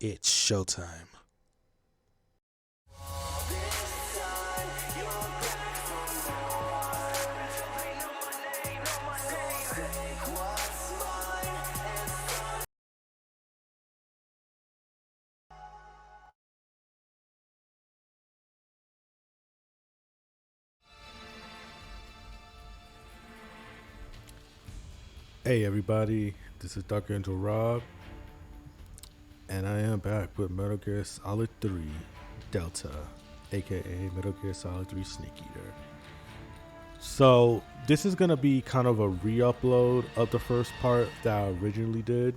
It's showtime. Hey everybody, this is Dr. Angel Rob, and I am back with Metal Gear Solid 3 Delta, aka Metal Gear Solid 3 Sneak Eater. So this is gonna be kind of a re-upload of the first part that I originally did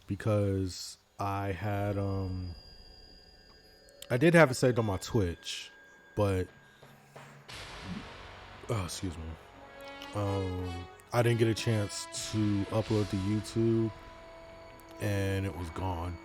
because I did have it saved on my Twitch, but excuse me. I didn't get a chance to upload to YouTube and it was gone.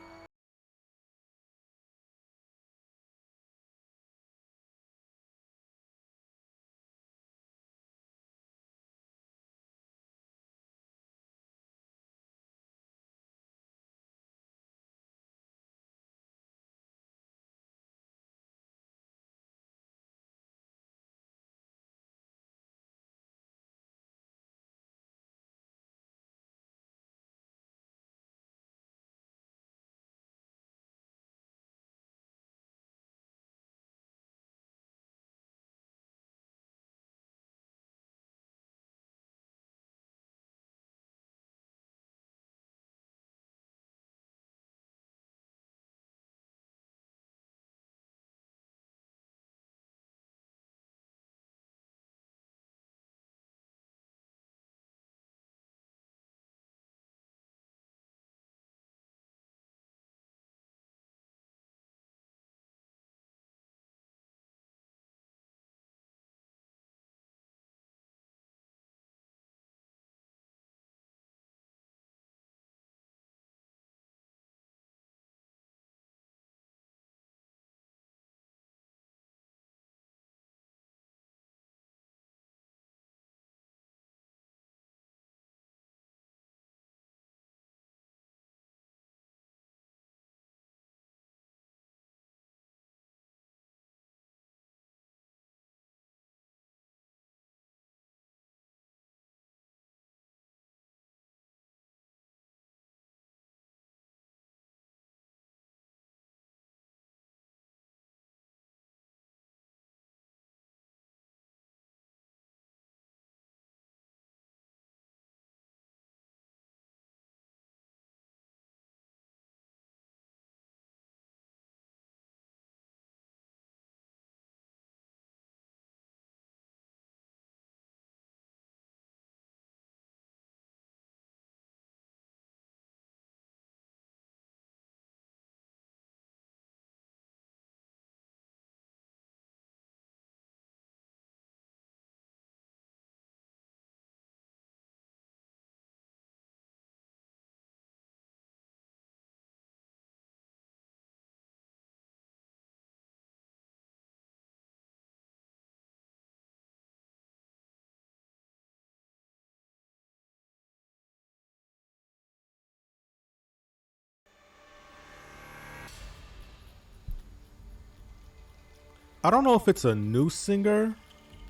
I don't know if it's a new singer,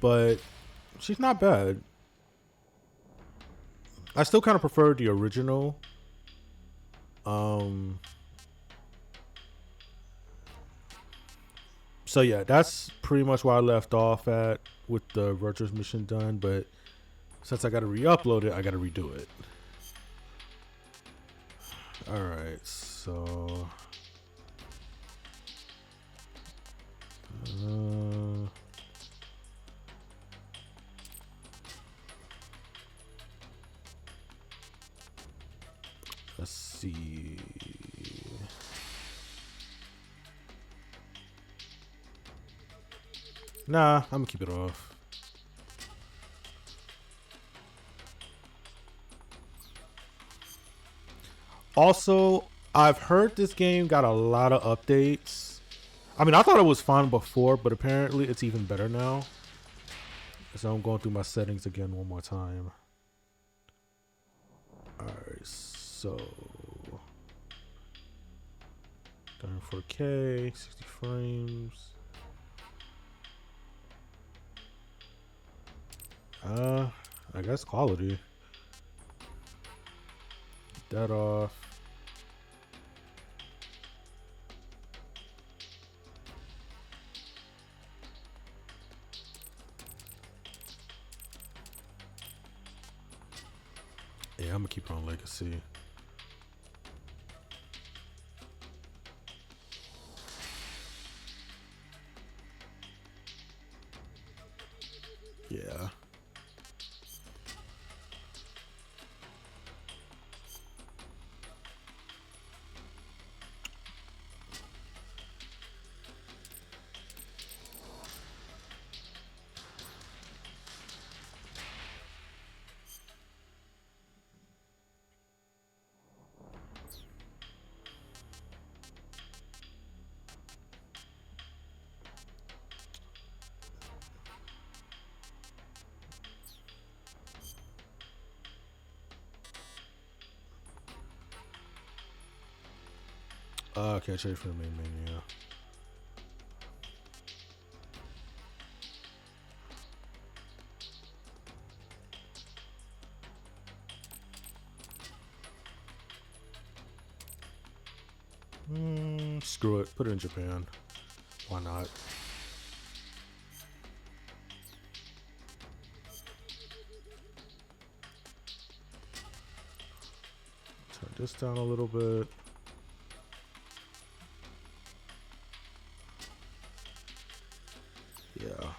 but she's not bad. I still kind of prefer the original. Um, so yeah, that's pretty much where I left off at with the Rogers mission done. But since I got to re-upload it, I got to redo it. All right, so uh, let's see. Nah, I'm gonna keep it off. Also, I've heard this game got a lot of updates. I mean, I thought it was fun before, but apparently it's even better now. So I'm going through my settings again one more time. Alright, so Done 4K, 60 frames. I guess quality. That off. Yeah, I'm gonna keep it on legacy. Yeah. I can't trade for the main menu. Screw it. Put it in Japan. Why not? Turn this down a little bit. Yeah.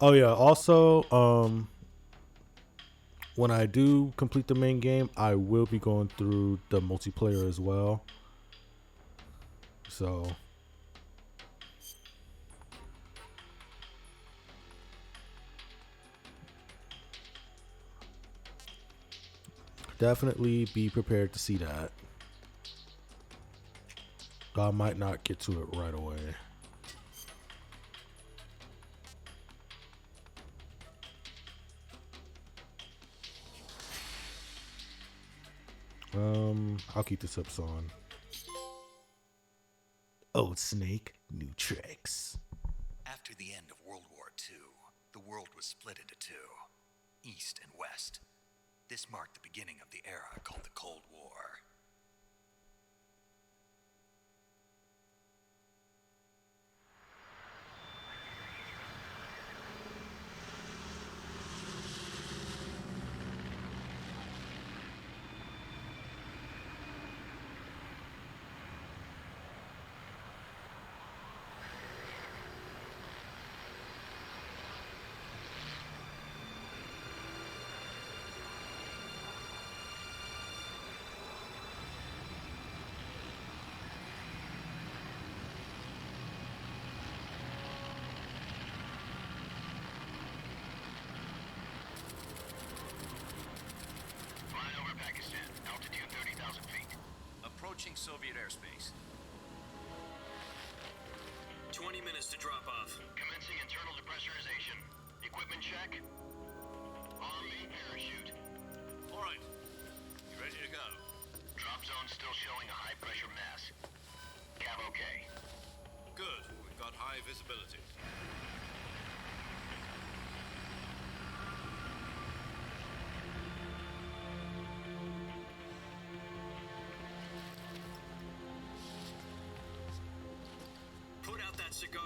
Oh yeah. Also, when I do complete the main game, I will be going through the multiplayer as well. So definitely be prepared to see that. I might not get to it right away. I'll keep the tips on. Old Snake, new tricks. After the end of World War II, the world was split into two, East and West. This marked the beginning of the era called the Cold War. Approaching Soviet airspace. 20 minutes to drop off. Commencing internal depressurization. Equipment check. On main parachute. All right. You ready to go? Drop zone still showing a high pressure mass. Cav okay. Good. We've got high visibility. Put out that cigar.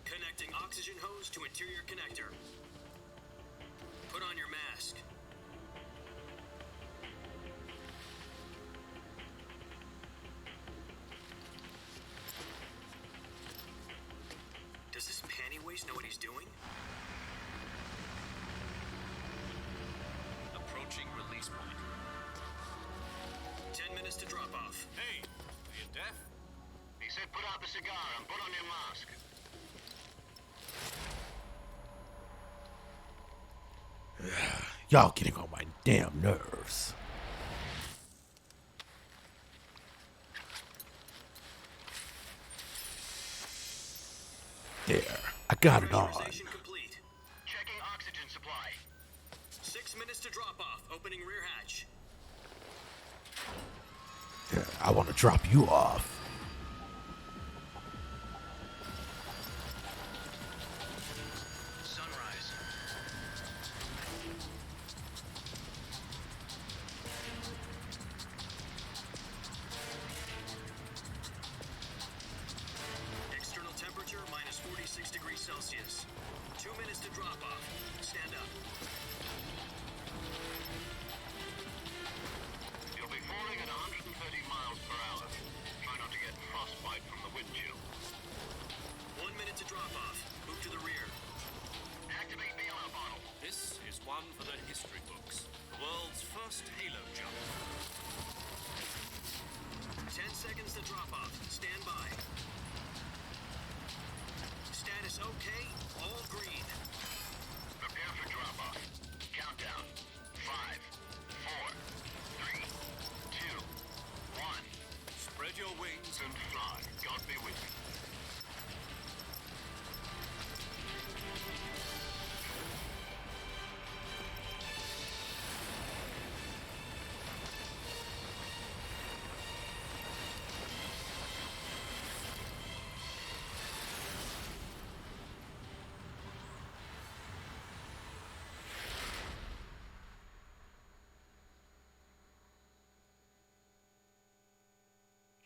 Connecting oxygen hose to interior connector. Put on your mask. Does this panty waste know what he's doing? Approaching release point. 10 minutes to drop off. Hey, are you deaf? He said put out the cigar and put on your mask. Y'all getting on my damn nerves. There, I got it on. Pressurization complete. Checking oxygen supply. 6 minutes to drop Opening rear hatch. Yeah, I want to drop you off. Sunrise. External temperature minus 46 degrees Celsius. 2 minutes to drop off. Stand up. You'll be falling at 130 miles per hour. Try not to get frostbite from the wind chill. 1 minute to drop off. Move to the rear. Activate the alarm bottle. This is one for the history books. The world's first halo jump. 10 seconds to drop off. Stand by. Status okay. All green. Prepare for drop-off. Countdown. 5, 4, 3, 2, 1. Spread your wings And fly. God be with you.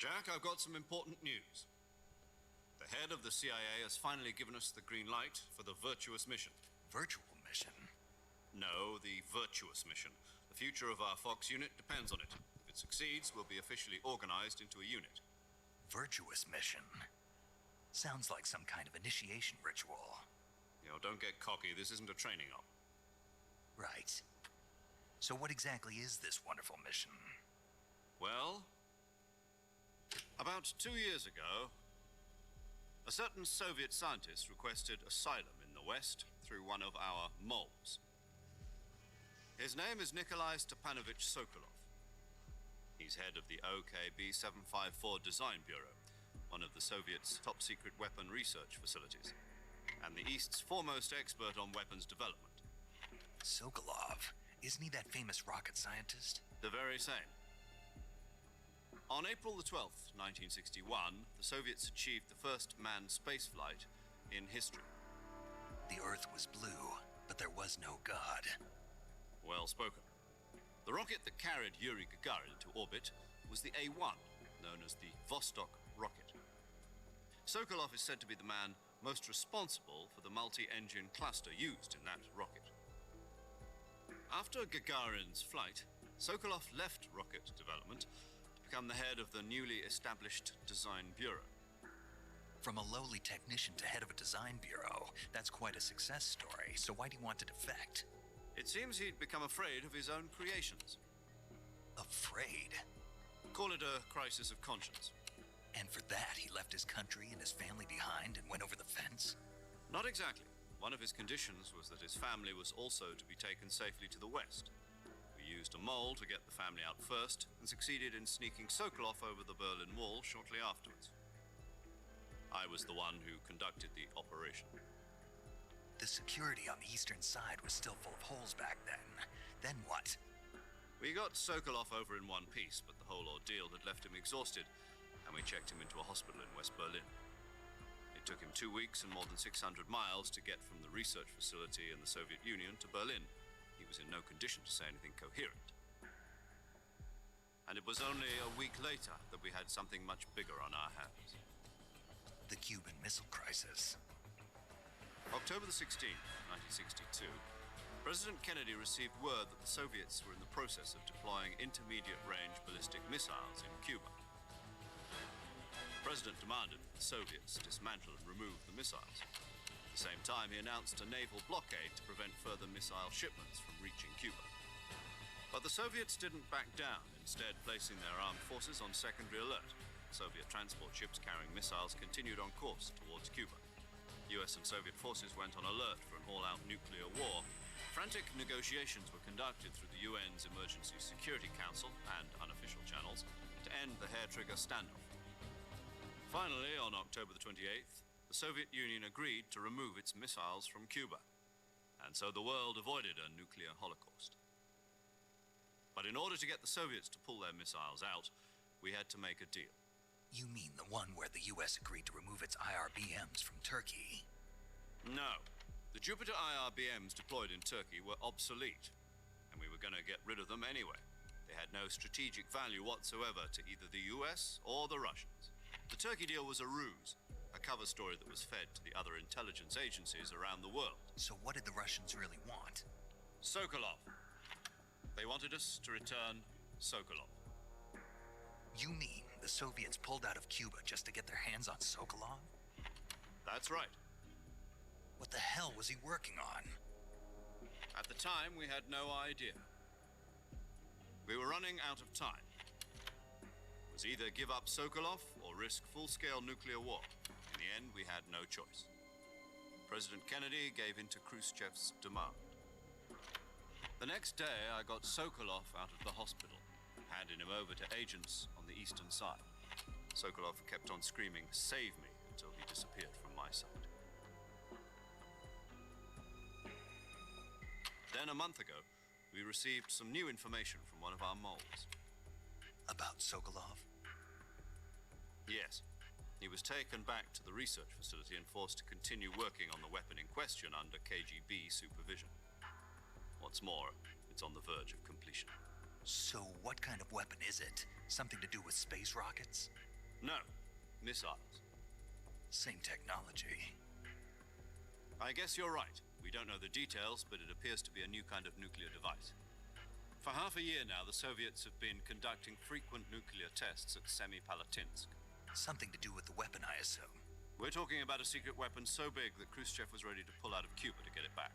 Jack, I've got some important news. The head of the CIA has finally given us the green light for the virtuous mission. Virtual mission? No, the virtuous mission. The future of our Fox unit depends on it. If it succeeds, we'll be officially organized into a unit. Virtuous mission? Sounds like some kind of initiation ritual. You know, don't get cocky. This isn't a training op. Right. So what exactly is this wonderful mission? Well, about 2 years ago, a certain Soviet scientist requested asylum in the West through one of our moles. His name is Nikolai Stepanovich Sokolov. He's head of the OKB 754 Design Bureau, one of the Soviets' top-secret weapon research facilities, and the East's foremost expert on weapons development. Sokolov? Isn't he that famous rocket scientist? The very same. On April the 12th, 1961, the Soviets achieved the first manned spaceflight in history. The Earth was blue, but there was no God. Well spoken. The rocket that carried Yuri Gagarin to orbit was the A-1, known as the Vostok rocket. Sokolov is said to be the man most responsible for the multi-engine cluster used in that rocket. After Gagarin's flight, Sokolov left rocket development to become the head of the newly established Design Bureau. From a lowly technician to head of a design bureau, that's quite a success story, so why'd he want to defect? It seems he'd become afraid of his own creations. Afraid? Call it a crisis of conscience. And for that, he left his country and his family behind and went over the fence? Not exactly. One of his conditions was that his family was also to be taken safely to the West. We used a mole to get the family out first and succeeded in sneaking Sokolov over the Berlin Wall shortly afterwards. I was the one who conducted the operation. The security on the eastern side was still full of holes back then. Then what? We got Sokolov over in one piece, but the whole ordeal had left him exhausted, and we checked him into a hospital in West Berlin. It took him 2 weeks and more than 600 miles to get from the research facility in the Soviet Union to Berlin. He was in no condition to say anything coherent. And it was only a week later that we had something much bigger on our hands. The Cuban Missile Crisis. October the 16th, 1962, President Kennedy received word that the Soviets were in the process of deploying intermediate-range ballistic missiles in Cuba. The President demanded that the Soviets dismantle and remove the missiles. At the same time, he announced a naval blockade to prevent further missile shipments from reaching Cuba. But the Soviets didn't back down, instead placing their armed forces on secondary alert. Soviet transport ships carrying missiles continued on course towards Cuba. US and Soviet forces went on alert for an all-out nuclear war. Frantic negotiations were conducted through the UN's Emergency Security Council and unofficial channels to end the hair-trigger standoff. Finally, on October the 28th, the Soviet Union agreed to remove its missiles from Cuba. And so the world avoided a nuclear holocaust. But in order to get the Soviets to pull their missiles out, we had to make a deal. You mean the one where the US agreed to remove its IRBMs from Turkey? No. The Jupiter IRBMs deployed in Turkey were obsolete, and we were going to get rid of them anyway. They had no strategic value whatsoever to either the US or the Russians. The Turkey deal was a ruse, a cover story that was fed to the other intelligence agencies around the world. So what did the Russians really want? Sokolov. They wanted us to return Sokolov. You mean the Soviets pulled out of Cuba just to get their hands on Sokolov? That's right. What the hell was he working on? At the time, we had no idea. We were running out of time. It was either give up Sokolov or risk full-scale nuclear war. In the end, we had no choice. President Kennedy gave in to Khrushchev's demand. The next day, I got Sokolov out of the hospital, handing him over to agents on the eastern side. Sokolov kept on screaming, "Save me," until he disappeared from my sight. Then, a month ago, we received some new information from one of our moles. About Sokolov? Yes. He was taken back to the research facility and forced to continue working on the weapon in question under KGB supervision. What's more, it's on the verge of completion. So what kind of weapon is it? Something to do with space rockets? No, missiles. Same technology. I guess you're right. We don't know the details, but it appears to be a new kind of nuclear device. For half a year now, the Soviets have been conducting frequent nuclear tests at Semipalatinsk. Something to do with the weapon, I assume. We're talking about a secret weapon so big that Khrushchev was ready to pull out of Cuba to get it back.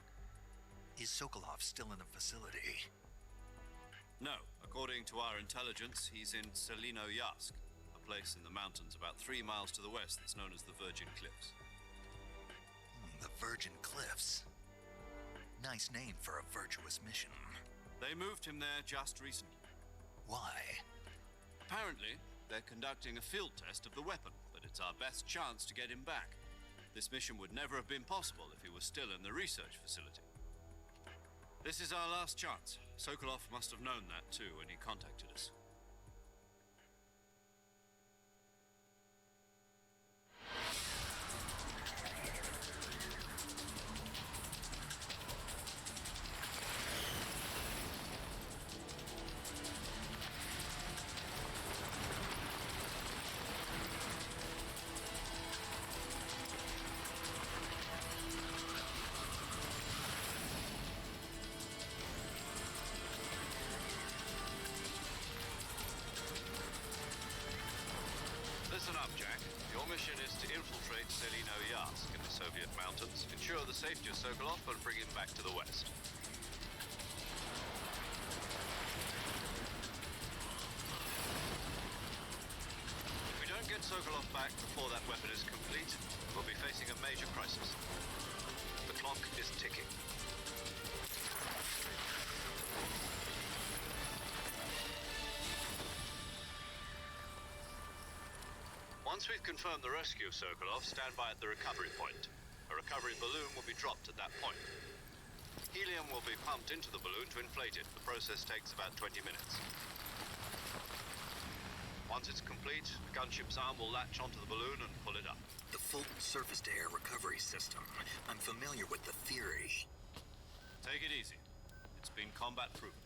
Is Sokolov still in the facility? No. According to our intelligence, he's in Selinoyarsk, a place in the mountains about 3 miles to the west that's known as the Virgin Cliffs. The Virgin Cliffs. Nice name for a virtuous mission. They moved him there just recently. Why? Apparently, they're conducting a field test of the weapon, but it's our best chance to get him back. This mission would never have been possible if he was still in the research facility. This is our last chance. Sokolov must have known that too when he contacted us. Listen up, Jack. Your mission is to infiltrate Selinoyarsk in the Soviet mountains, ensure the safety of Sokolov, and bring him back to the west. If we don't get Sokolov back before that weapon is complete, we'll be facing a major crisis. The clock is ticking. Once we've confirmed the rescue of Sokolov, stand by at the recovery point. A recovery balloon will be dropped at that point. Helium will be pumped into the balloon to inflate it. The process takes about 20 minutes. Once it's complete, the gunship's arm will latch onto the balloon and pull it up. The Fulton surface-to-air recovery system. I'm familiar with the theory. Take it easy. It's been combat-proven.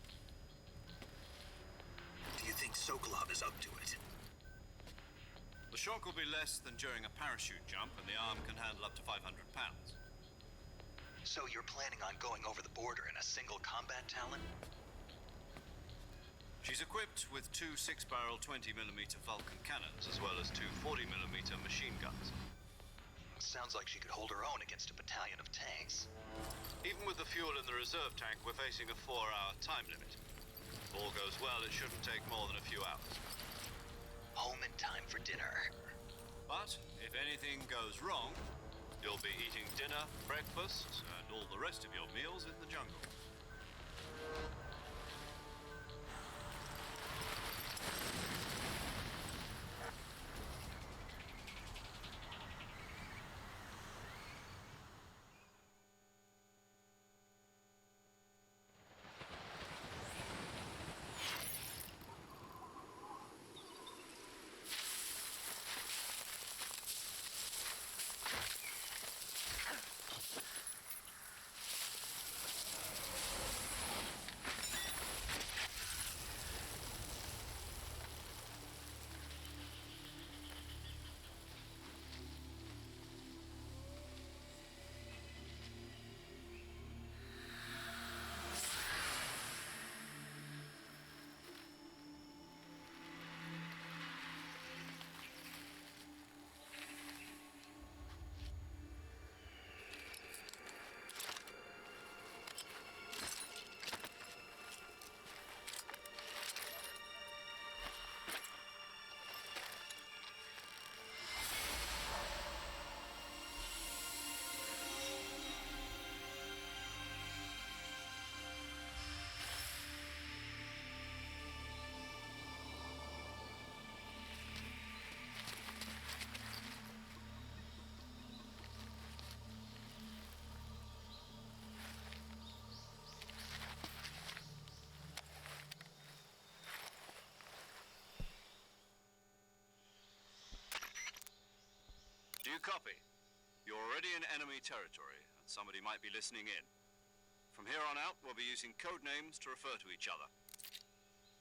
Do you think Sokolov is up to it? The shock will be less than during a parachute jump, and the arm can handle up to 500 pounds. So you're planning on going over the border in a single combat Talon? She's equipped with 2 6-barrel 20mm Vulcan cannons, as well as 2 40mm machine guns. Sounds like she could hold her own against a battalion of tanks. Even with the fuel in the reserve tank, we're facing a 4-hour time limit. If all goes well, it shouldn't take more than a few hours. Home in time for dinner. But if anything goes wrong, you'll be eating dinner, breakfast, and all the rest of your meals in the jungle. copy. You're already in enemy territory, and somebody might be listening in. From here on out, we'll be using code names to refer to each other.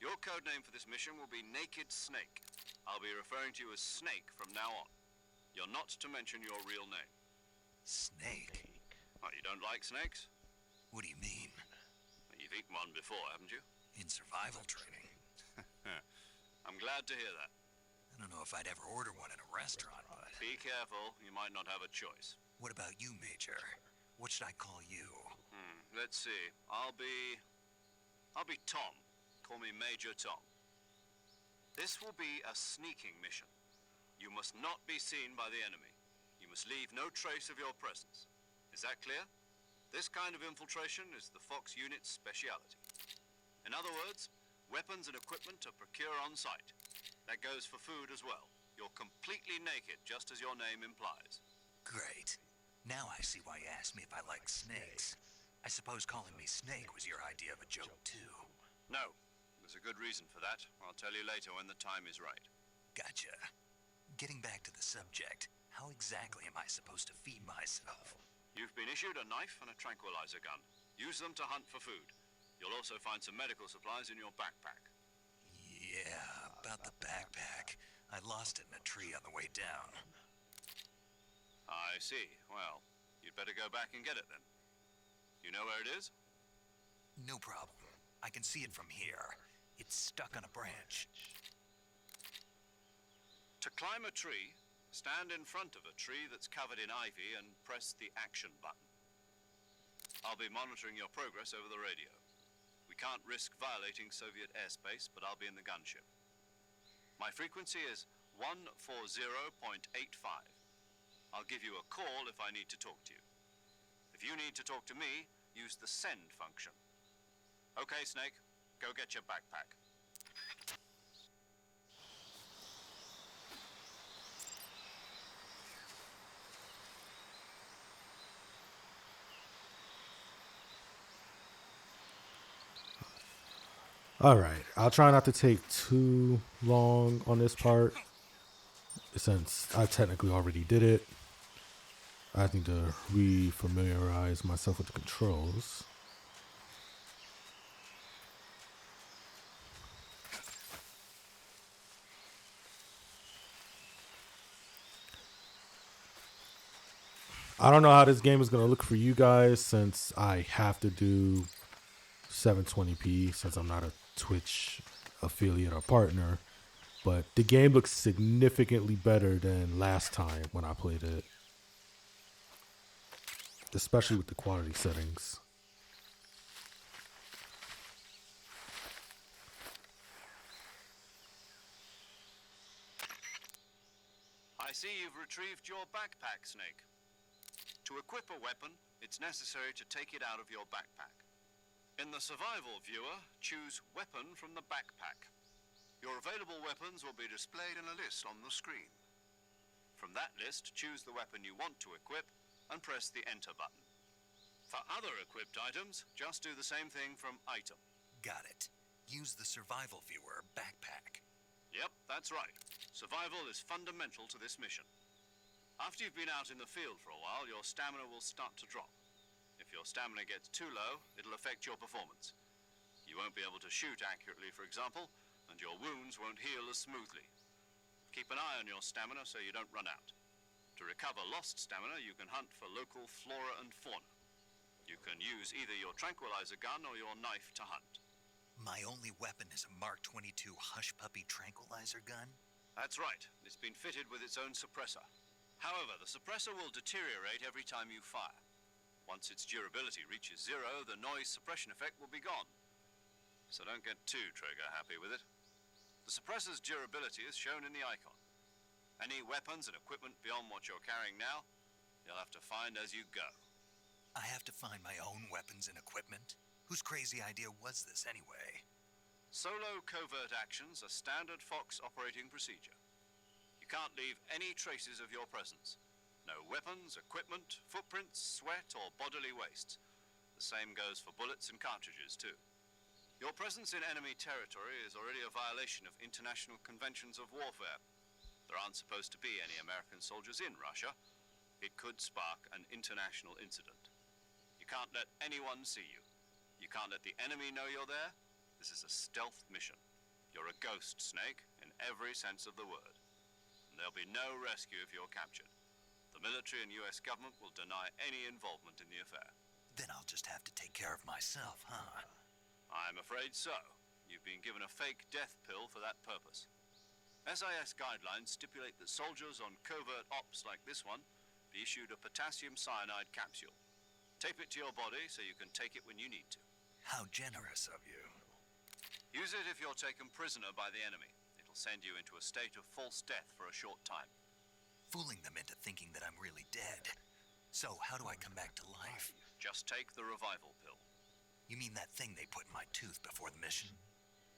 Your code name for this mission will be Naked Snake. I'll be referring to you as Snake from now on. You're not to mention your real name. Snake? Oh, you don't like snakes? What do you mean? You've eaten one before, haven't you? In survival training? I'm glad to hear that. I don't know if I'd ever order one in a restaurant, but... Be careful, you might not have a choice. What about you, Major? What should I call you? Let's see. I'll be Tom. Call me Major Tom. This will be a sneaking mission. You must not be seen by the enemy. You must leave no trace of your presence. Is that clear? This kind of infiltration is the Fox unit's speciality. In other words, weapons and equipment are procure on site. That goes for food as well. You're completely naked, just as your name implies. Great. Now I see why you asked me if I like snakes. I suppose calling me Snake was your idea of a joke, too. No. There's a good reason for that. I'll tell you later when the time is right. Gotcha. Getting back to the subject, how exactly am I supposed to feed myself? You've been issued a knife and a tranquilizer gun. Use them to hunt for food. You'll also find some medical supplies in your backpack. Yeah, about the backpack. I lost it in a tree on the way down. I see. Well, you'd better go back and get it then. You know where it is? No problem. I can see it from here. It's stuck on a branch. To climb a tree, stand in front of a tree that's covered in ivy and press the action button. I'll be monitoring your progress over the radio. We can't risk violating Soviet airspace, but I'll be in the gunship. My frequency is 140.85. I'll give you a call if I need to talk to you. If you need to talk to me, use the send function. Okay, Snake, go get your backpack. All right, I'll try not to take too long on this part since I technically already did it. I need to re-familiarize myself with the controls. I don't know how this game is going to look for you guys since I have to do 720p since I'm not a Twitch affiliate or partner. But the game looks significantly better than last time when I played it. Especially with the quality settings. I see you've retrieved your backpack, Snake. To equip a weapon, it's necessary to take it out of your backpack. In the survival viewer, choose Weapon from the backpack. Your available weapons will be displayed in a list on the screen. From that list, choose the weapon you want to equip and press the Enter button. For other equipped items, just do the same thing from Item. Got it. Use the survival viewer backpack. Yep, that's right. Survival is fundamental to this mission. After you've been out in the field for a while, your stamina will start to drop. If your stamina gets too low, it'll affect your performance. You won't be able to shoot accurately, for example, and your wounds won't heal as smoothly. Keep an eye on your stamina so you don't run out. To recover lost stamina, you can hunt for local flora and fauna. You can use either your tranquilizer gun or your knife to hunt. My only weapon is a Mark 22 Hush Puppy tranquilizer gun? That's right. It's been fitted with its own suppressor. However, the suppressor will deteriorate every time you fire. Once its durability reaches zero, the noise suppression effect will be gone. So don't get too trigger-happy with it. The suppressor's durability is shown in the icon. Any weapons and equipment beyond what you're carrying now, you'll have to find as you go. I have to find my own weapons and equipment? Whose crazy idea was this anyway? Solo covert actions are standard Fox operating procedure. You can't leave any traces of your presence. No weapons, equipment, footprints, sweat, or bodily wastes. The same goes for bullets and cartridges, too. Your presence in enemy territory is already a violation of international conventions of warfare. There aren't supposed to be any American soldiers in Russia, It could spark an international incident. You can't let anyone see you. You can't let the enemy know you're there. This is a stealth mission. You're a ghost, Snake, in every sense of the word. And there'll be no rescue if you're captured. The military and US government will deny any involvement in the affair. Then I'll just have to take care of myself, huh? I'm afraid so. You've been given a fake death pill for that purpose. SIS guidelines stipulate that soldiers on covert ops like this one be issued a potassium cyanide capsule. Tape it to your body so you can take it when you need to. How generous of you. Use it if you're taken prisoner by the enemy. It'll send you into a state of false death for a short time. Fooling them into thinking that I'm really dead. So, how do I come back to life? Just take the revival pill. You mean that thing they put in my tooth before the mission?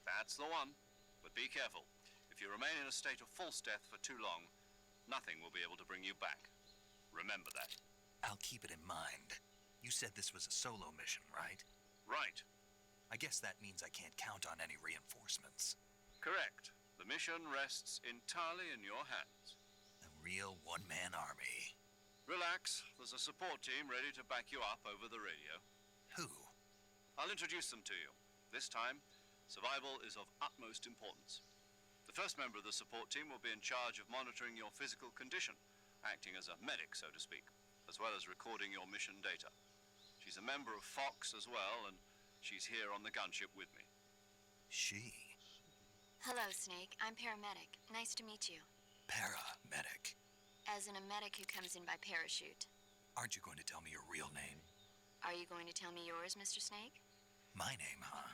That's the one. But be careful. If you remain in a state of false death for too long, nothing will be able to bring you back. Remember that. I'll keep it in mind. You said this was a solo mission, right? Right. I guess that means I can't count on any reinforcements. Correct. The mission rests entirely in your hands. A real one-man army. Relax. There's a support team ready to back you up over the radio. Who? I'll introduce them to you. This time, survival is of utmost importance. The first member of the support team will be in charge of monitoring your physical condition, acting as a medic, so to speak, as well as recording your mission data. She's a member of Fox as well, and she's here on the gunship with me. She? Hello, Snake. I'm paramedic. Nice to meet you. Paramedic. As in a medic who comes in by parachute. Aren't you going to tell me your real name? Are you going to tell me yours, Mr. Snake? My name, huh?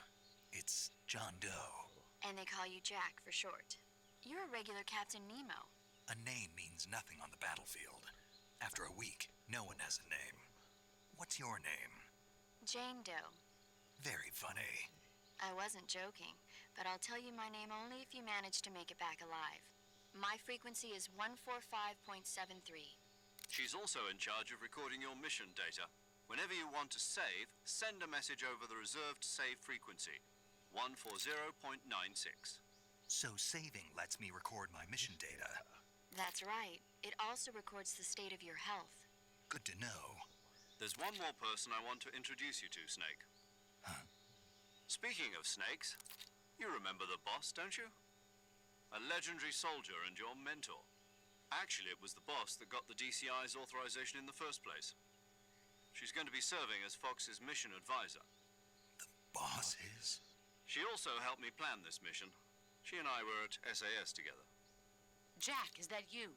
It's John Doe. And they call you Jack for short. You're a regular Captain Nemo. A name means nothing on the battlefield. After a week, no one has a name. What's your name? Jane Doe. Very funny. I wasn't joking, but I'll tell you my name only if you manage to make it back alive. My frequency is 145.73. She's also in charge of recording your mission data. Whenever you want to save, send a message over the reserved save frequency, 140.96. So saving lets me record my mission data. That's right. It also records the state of your health. Good to know. There's one more person I want to introduce you to, Snake. Huh? Speaking of snakes, you remember the boss, don't you? A legendary soldier and your mentor. Actually, it was the boss that got the DCI's authorization in the first place. She's going to be serving as Fox's mission advisor. The boss is? She also helped me plan this mission. She and I were at SAS together. Jack, is that you?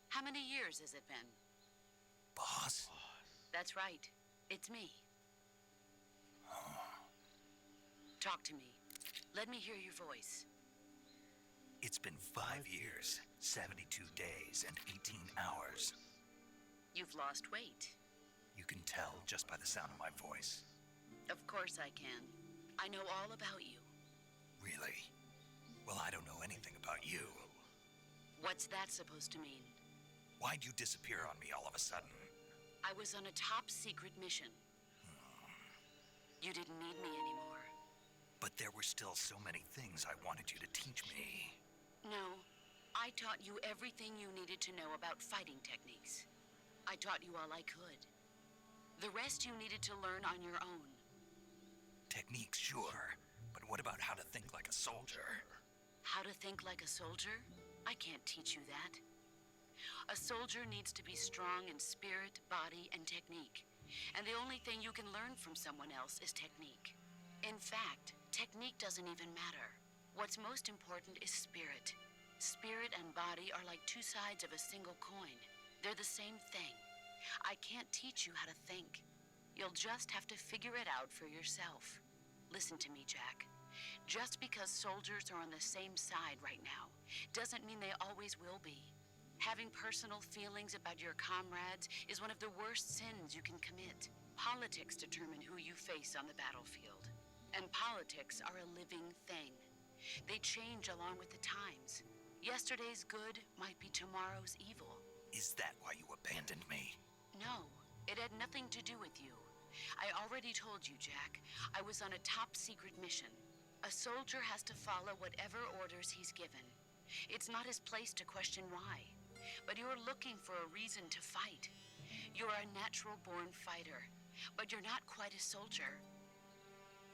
How many years has it been? Boss? That's right. It's me. Talk to me. Let me hear your voice. It's been 5 years, 72 days, and 18 hours. You've lost weight. You can tell just by the sound of my voice. Of course I can. I know all about you. Really? Well, I don't know anything about you. What's that supposed to mean? Why'd you disappear on me all of a sudden? I was on a top secret mission. You didn't need me anymore. But there were still so many things I wanted you to teach me. No, I taught you everything you needed to know about fighting techniques. I taught you all I could. The rest you needed to learn on your own. Techniques, sure. But what about how to think like a soldier? How to think like a soldier? I can't teach you that. A soldier needs to be strong in spirit, body, and technique. And the only thing you can learn from someone else is technique. In fact, technique doesn't even matter. What's most important is spirit. Spirit and body are like two sides of a single coin. They're the same thing. I can't teach you how to think. You'll just have to figure it out for yourself. Listen to me, Jack. Just because soldiers are on the same side right now doesn't mean they always will be. Having personal feelings about your comrades is one of the worst sins you can commit. Politics determine who you face on the battlefield. And politics are a living thing. They change along with the times. Yesterday's good might be tomorrow's evil. Is that why you abandoned me? No, it had nothing to do with you. I already told you, Jack. I was on a top secret mission. A soldier has to follow whatever orders he's given. It's not his place to question why. But you're looking for a reason to fight. You're a natural-born fighter, but you're not quite a soldier.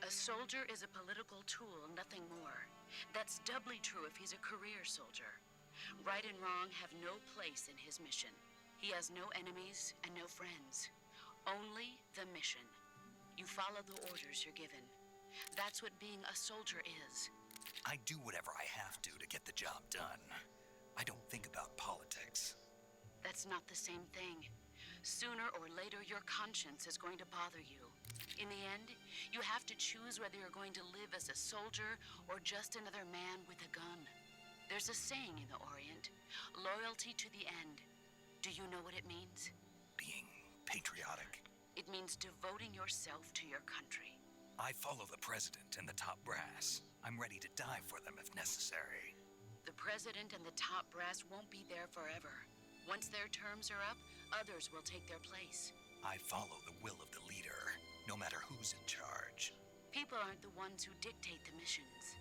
A soldier is a political tool, nothing more. That's doubly true if he's a career soldier. Right and wrong have no place in his mission. He has no enemies and no friends. Only the mission. You follow the orders you're given. That's what being a soldier is. I do whatever I have to get the job done. I don't think about politics. That's not the same thing. Sooner or later, your conscience is going to bother you. In the end, you have to choose whether you're going to live as a soldier or just another man with a gun. There's a saying in the Orient, loyalty to the end. Do you know what it means? Being patriotic. It means devoting yourself to your country. I follow the president and the top brass. I'm ready to die for them if necessary. The president and the top brass won't be there forever. Once their terms are up, others will take their place. I follow the will of the leader, no matter who's in charge. People aren't the ones who dictate the missions.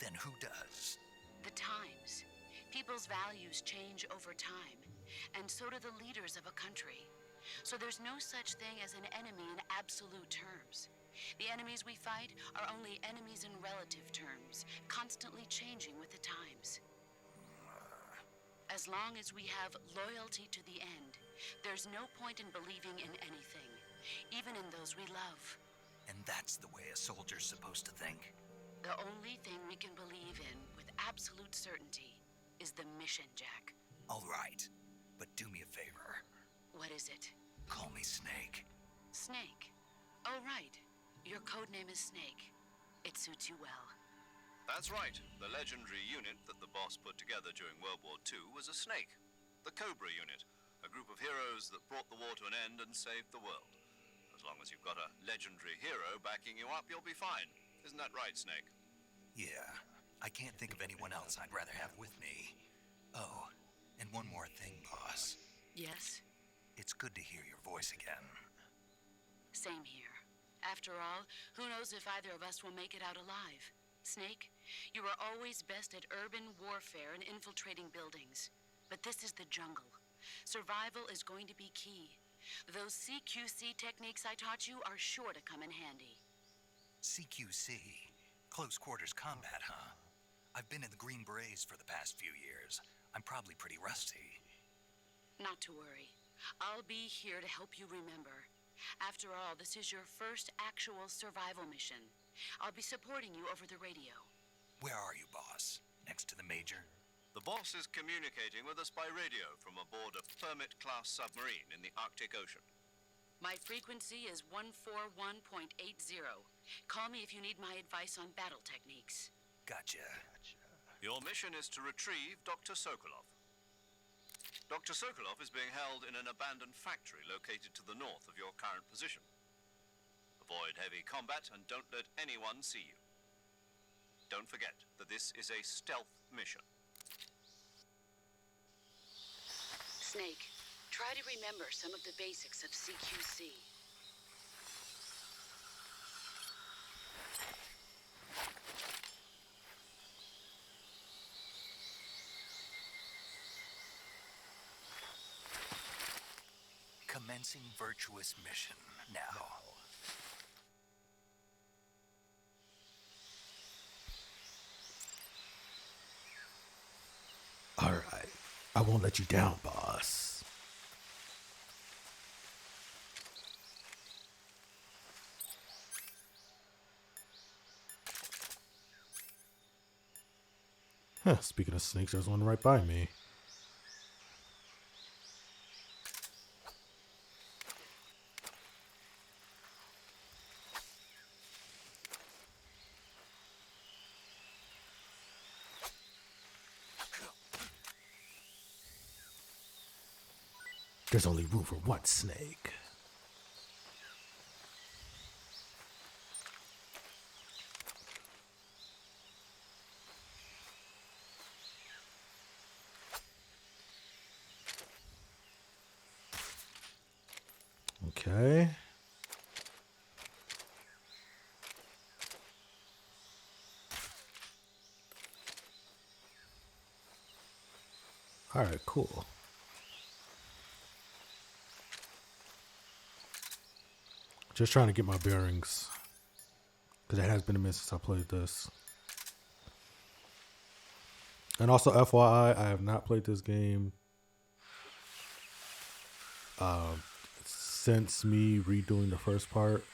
Then who does? The times. People's values change over time, and so do the leaders of a country. So there's no such thing as an enemy in absolute terms. The enemies we fight are only enemies in relative terms, constantly changing with the times. As long as we have loyalty to the end, there's no point in believing in anything, even in those we love. And that's the way a soldier's supposed to think? The only thing we can believe in with absolute certainty is the mission, Jack. All right, but do me a favor. What is it? Call me Snake. Snake? Oh, right. Your code name is Snake. It suits you well. That's right. The legendary unit that the boss put together during World War II was a snake. The Cobra unit, a group of heroes that brought the war to an end and saved the world. As long as you've got a legendary hero backing you up, you'll be fine. Isn't that right, Snake? Yeah, I can't think of anyone else I'd rather have with me. Oh, and one more thing, boss. Yes? It's good to hear your voice again. Same here. After all, who knows if either of us will make it out alive? Snake, you are always best at urban warfare and infiltrating buildings. But this is the jungle. Survival is going to be key. Those CQC techniques I taught you are sure to come in handy. CQC? Close quarters combat, huh? I've been in the Green Berets for the past few years. I'm probably pretty rusty. Not to worry. I'll be here to help you remember. After all, this is your first actual survival mission. I'll be supporting you over the radio. Where are you, boss? Next to the Major? The boss is communicating with us by radio from aboard a Permit-class submarine in the Arctic Ocean. My frequency is 141.80. Call me if you need my advice on battle techniques. Gotcha. Your mission is to retrieve Dr. Sokolov. Dr. Sokolov is being held in an abandoned factory located to the north of your current position. Avoid heavy combat and don't let anyone see you. Don't forget that this is a stealth mission. Snake, try to remember some of the basics of CQC. Commencing virtuous mission now. All right. I won't let you down, boss. Huh, speaking of snakes, there's one right by me. There's only room for one snake. Okay. All right, cool. Just trying to get my bearings. Because it has been a minute since I played this. And also, FYI, I have not played this game since me redoing the first part.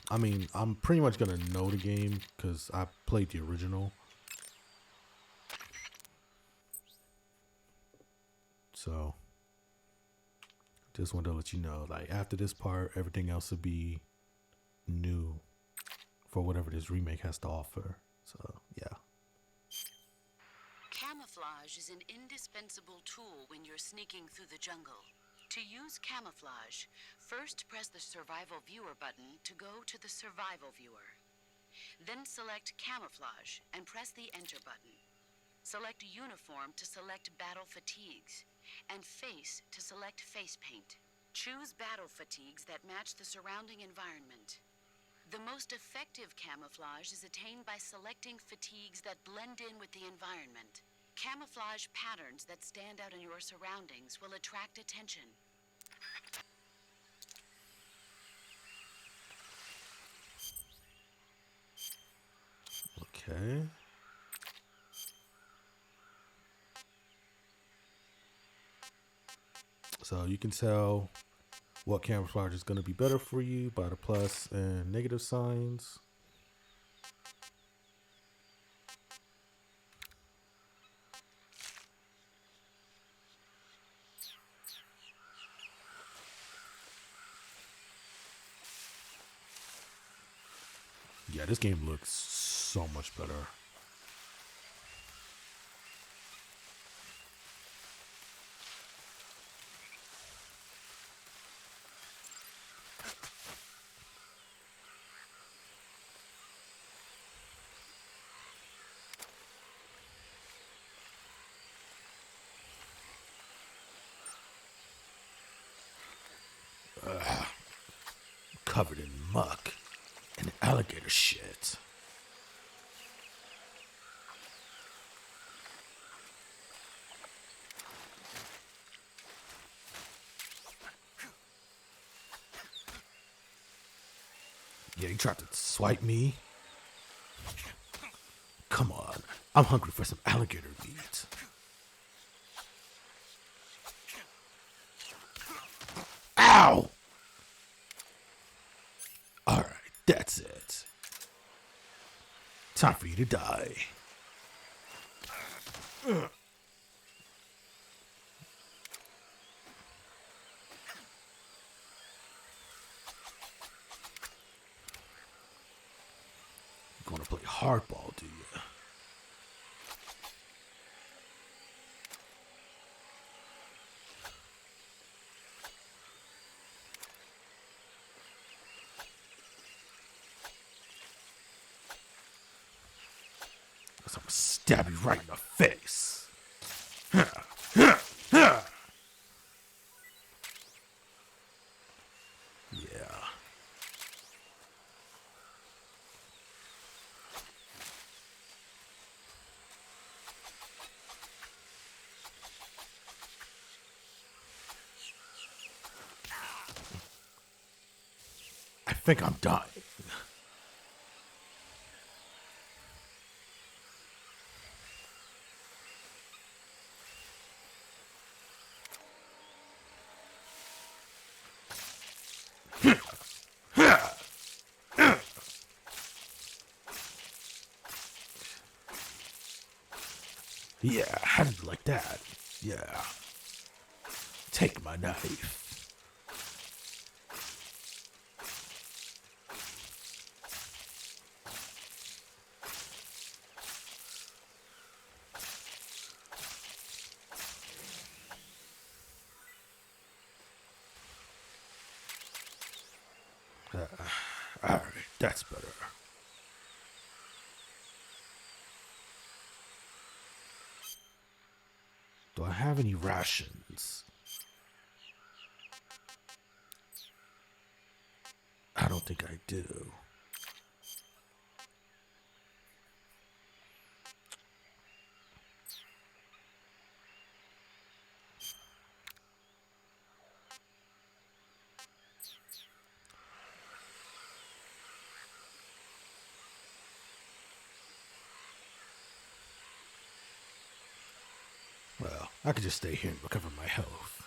I mean, I'm pretty much going to know the game because I played the original. So, just wanted to let you know, like, after this part, everything else will be new for whatever this remake has to offer. So, yeah. Camouflage is an indispensable tool when you're sneaking through the jungle. To use camouflage, first press the Survival Viewer button to go to the Survival Viewer. Then select Camouflage and press the Enter button. Select Uniform to select Battle Fatigues, and Face to select Face Paint. Choose battle fatigues that match the surrounding environment. The most effective camouflage is attained by selecting fatigues that blend in with the environment. Camouflage patterns that stand out in your surroundings will attract attention. Okay. So you can tell what camouflage is going to be better for you by the plus and negative signs. Yeah, this game looks so much better. Covered in muck and alligator shit. Yeah, you tried to swipe me? Come on, I'm hungry for some alligator meat. Ow! Alright, that's it. Time for you to die. You gonna play hardball, do you? Cause I'm gonna stab you right in the face. Yeah. I think I'm dying. Yeah, how did you like that? Yeah. Take my knife. Alright, that's better. Do I have any rations? I don't think I do. I could just stay here and recover my health.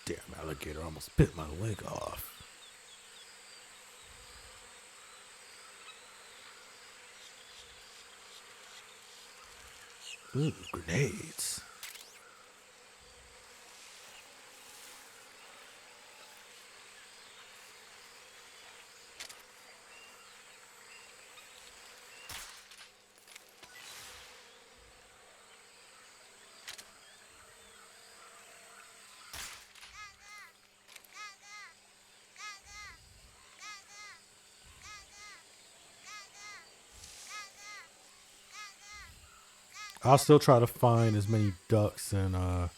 Damn alligator almost bit my leg off. Ooh, grenades. I'll still try to find as many ducks and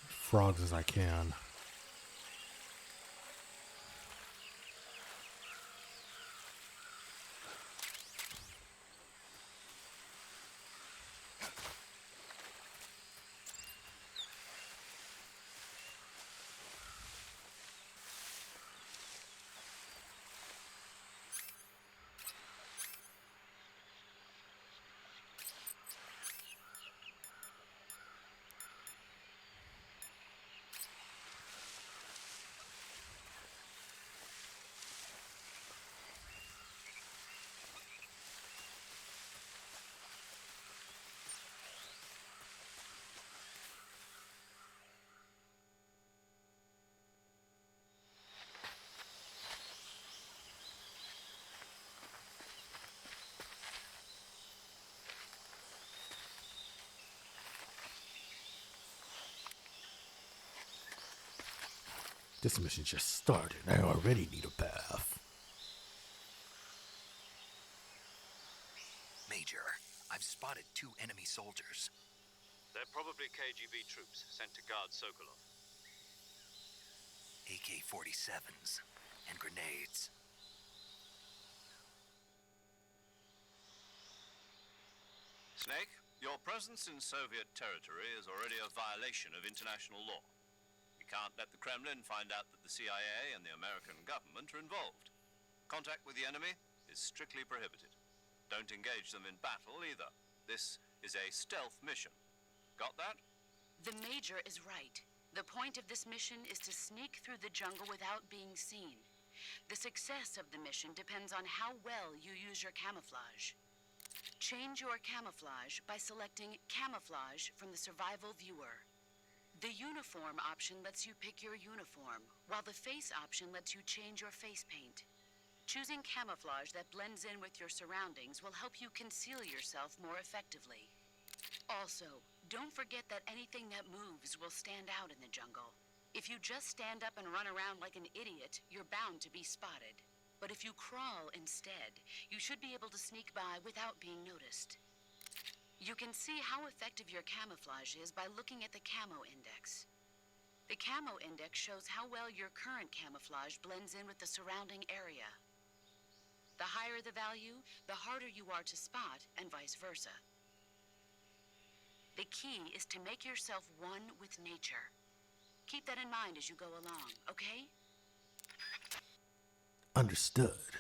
frogs as I can. This mission just started. I already need a bath. Major, I've spotted 2 enemy soldiers. They're probably KGB troops sent to guard Sokolov. AK-47s and grenades. Snake, your presence in Soviet territory is already a violation of international law. You can't let the Kremlin find out that the CIA and the American government are involved. Contact with the enemy is strictly prohibited. Don't engage them in battle either. This is a stealth mission. Got that? The Major is right. The point of this mission is to sneak through the jungle without being seen. The success of the mission depends on how well you use your camouflage. Change your camouflage by selecting Camouflage from the Survival Viewer. The Uniform option lets you pick your uniform, while the Face option lets you change your face paint. Choosing camouflage that blends in with your surroundings will help you conceal yourself more effectively. Also, don't forget that anything that moves will stand out in the jungle. If you just stand up and run around like an idiot, you're bound to be spotted. But if you crawl instead, you should be able to sneak by without being noticed. You can see how effective your camouflage is by looking at the Camo Index. The Camo Index shows how well your current camouflage blends in with the surrounding area. The higher the value, the harder you are to spot, and vice versa. The key is to make yourself one with nature. Keep that in mind as you go along, okay? Understood.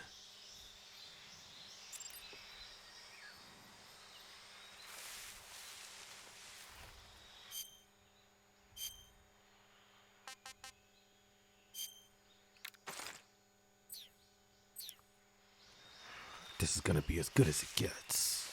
This is gonna be as good as it gets.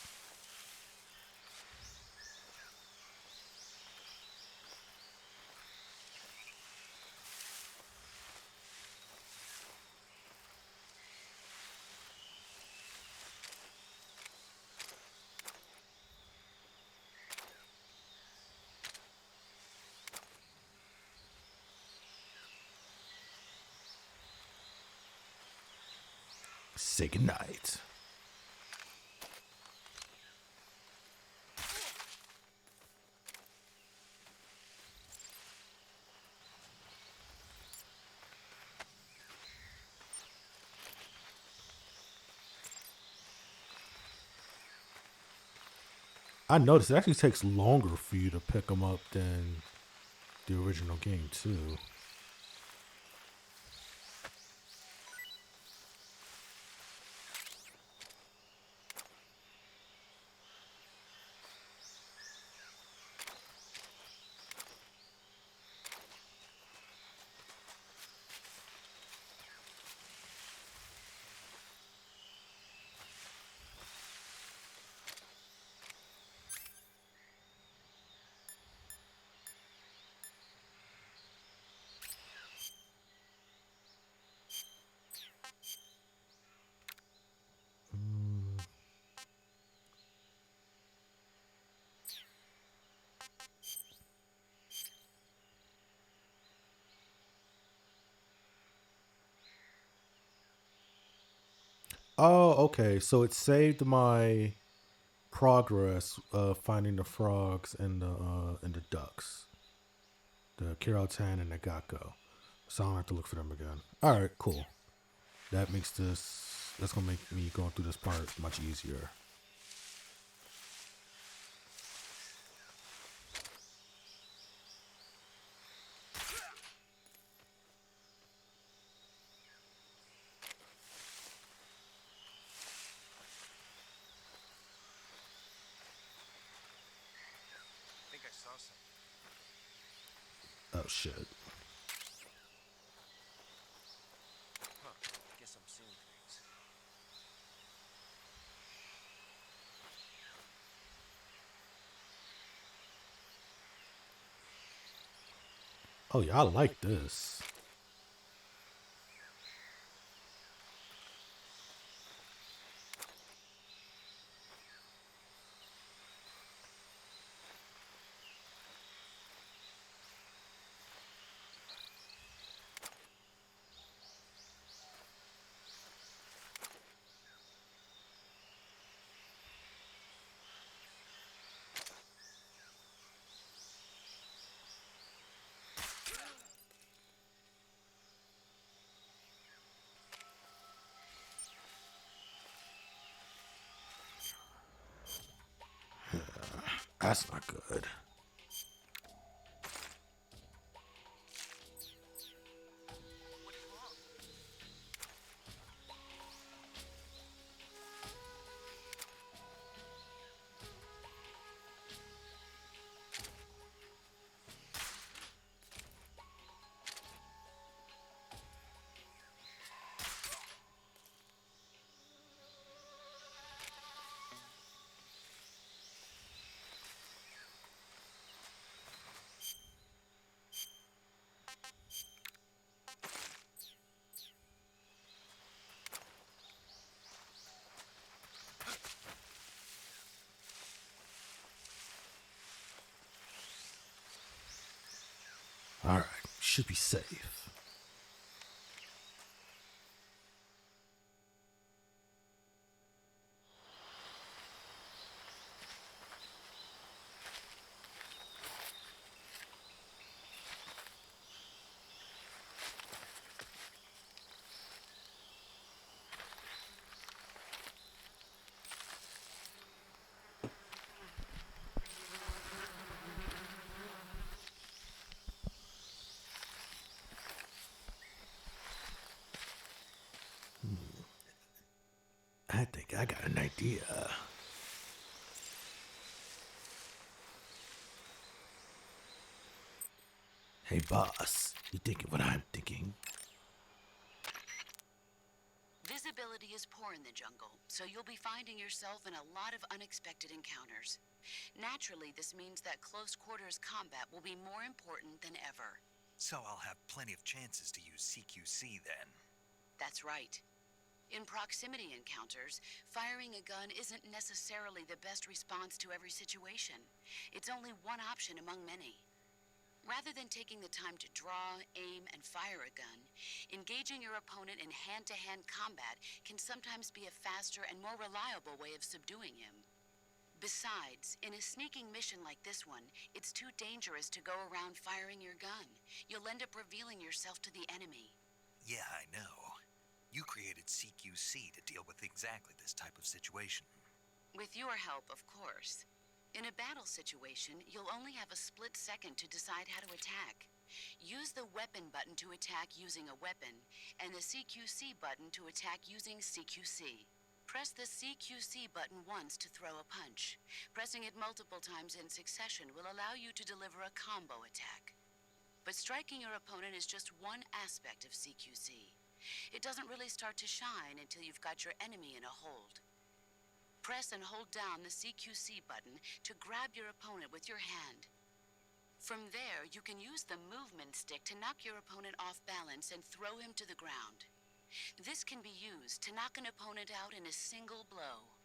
Say goodnight. I noticed it actually takes longer for you to pick them up than the original game too. Oh, okay. So it saved my progress of finding the frogs and the ducks, the Kiraltan and the Gakko. So I don't have to look for them again. All right, cool. That makes this. That's gonna make me going through this part much easier. I think I saw something. Oh shit. Huh. Guess I'm seeing things. Oh yeah, I like this. That's not good. All right, should be safe. I think I got an idea. Hey, boss, you thinking what I'm thinking? Visibility is poor in the jungle, so you'll be finding yourself in a lot of unexpected encounters. Naturally, this means that close quarters combat will be more important than ever. So I'll have plenty of chances to use CQC then. That's right. In proximity encounters, firing a gun isn't necessarily the best response to every situation. It's only one option among many. Rather than taking the time to draw, aim, and fire a gun, engaging your opponent in hand-to-hand combat can sometimes be a faster and more reliable way of subduing him. Besides, in a sneaking mission like this one, it's too dangerous to go around firing your gun. You'll end up revealing yourself to the enemy. Yeah, I know. You created CQC to deal with exactly this type of situation. With your help, of course. In a battle situation, you'll only have a split second to decide how to attack. Use the weapon button to attack using a weapon, and the CQC button to attack using CQC. Press the CQC button once to throw a punch. Pressing it multiple times in succession will allow you to deliver a combo attack. But striking your opponent is just one aspect of CQC. It doesn't really start to shine until you've got your enemy in a hold. Press and hold down the CQC button to grab your opponent with your hand. From there, you can use the movement stick to knock your opponent off balance and throw him to the ground. This can be used to knock an opponent out in a single blow.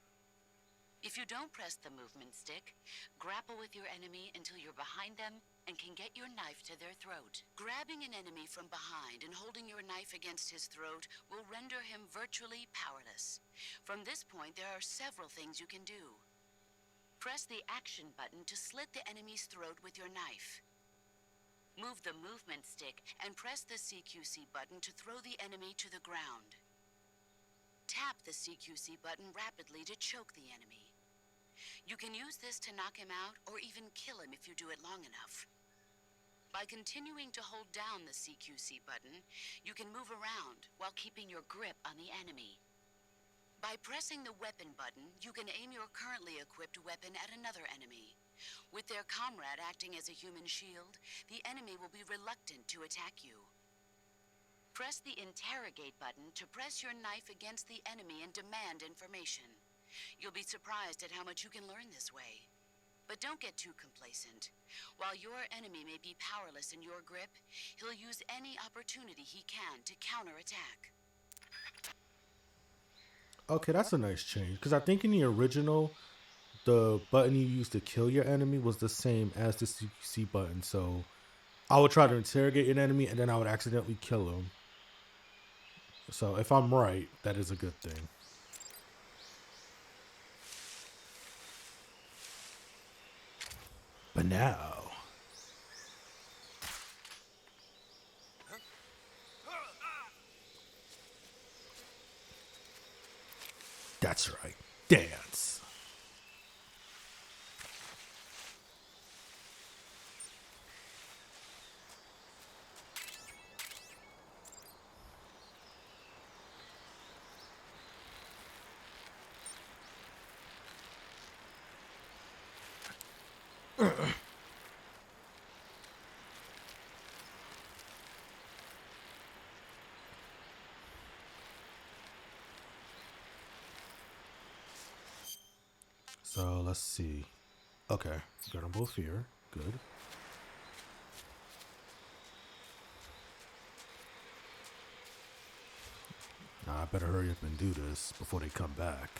If you don't press the movement stick, grapple with your enemy until you're behind them and can get your knife to their throat. Grabbing an enemy from behind and holding your knife against his throat will render him virtually powerless. From this point, there are several things you can do. Press the action button to slit the enemy's throat with your knife. Move the movement stick and press the CQC button to throw the enemy to the ground. Tap the CQC button rapidly to choke the enemy. You can use this to knock him out or even kill him if you do it long enough. By continuing to hold down the CQC button, you can move around while keeping your grip on the enemy. By pressing the weapon button, you can aim your currently equipped weapon at another enemy. With their comrade acting as a human shield, the enemy will be reluctant to attack you. Press the interrogate button to press your knife against the enemy and demand information. You'll be surprised at how much you can learn this way. But don't get too complacent. While your enemy may be powerless in your grip, he'll use any opportunity he can to counterattack. Okay, that's a nice change. Because I think in the original, the button you used to kill your enemy was the same as the CQC button. So I would try to interrogate an enemy and then I would accidentally kill him. So if I'm right, that is a good thing. But now, that's right. Dance. So let's see. Okay, got them both here. Good. Now I better hurry up and do this before they come back.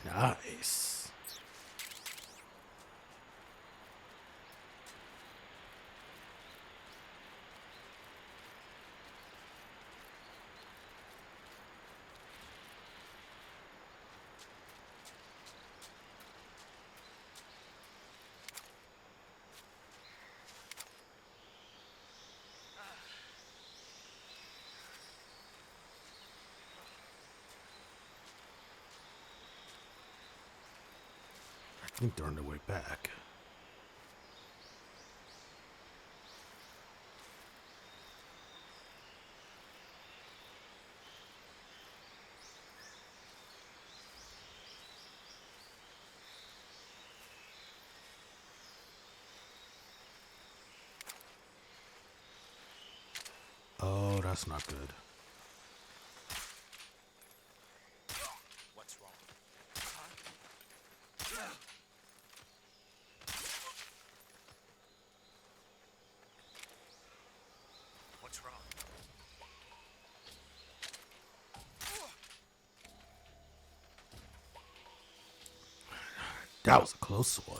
Nice. I think they're on their way back. Oh, that's not good. What's wrong? What's wrong? That was a close one.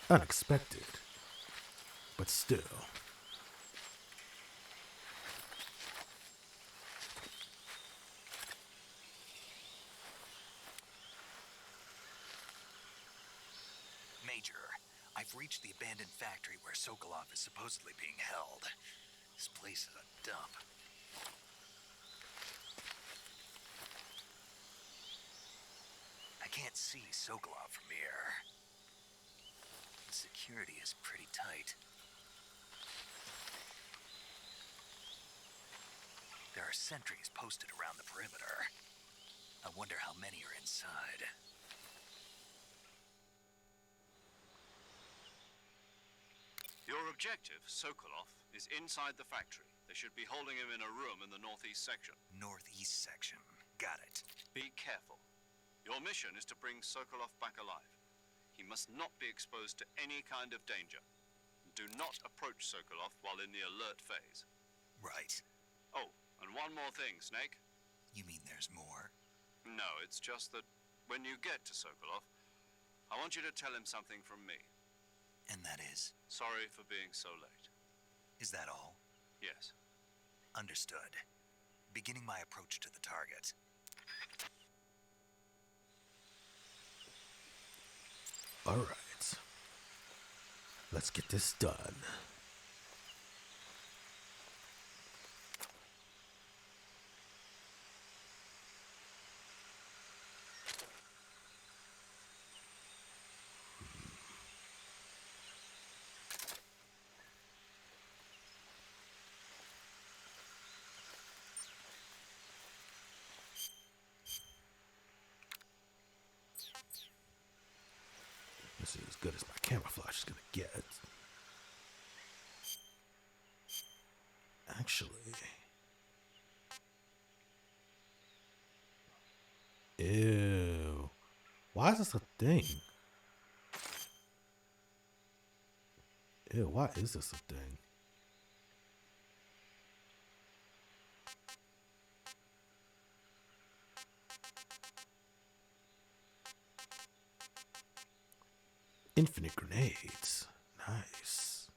Unexpected, but still. Major, I've reached the abandoned factory where Sokolov is supposedly being held. This place is a dump. I can't see Sokolov from here. Security is pretty tight. There are sentries posted around the perimeter. I wonder how many are inside. Your objective, Sokolov, is inside the factory. They should be holding him in a room in the northeast section. Northeast section. Got it. Be careful. Your mission is to bring Sokolov back alive. He must not be exposed to any kind of danger. Do not approach Sokolov while in the alert phase. Right. Oh, and one more thing, Snake. You mean there's more? No, it's just that when you get to Sokolov, I want you to tell him something from me. And that is? Sorry for being so late. Is that all? Yes. Understood. Beginning my approach to the target. All right. Let's get this done. This is as good as my camouflage is gonna get. Actually, ew. Why is this a thing? Ew, why is this a thing? Infinite grenades. Nice.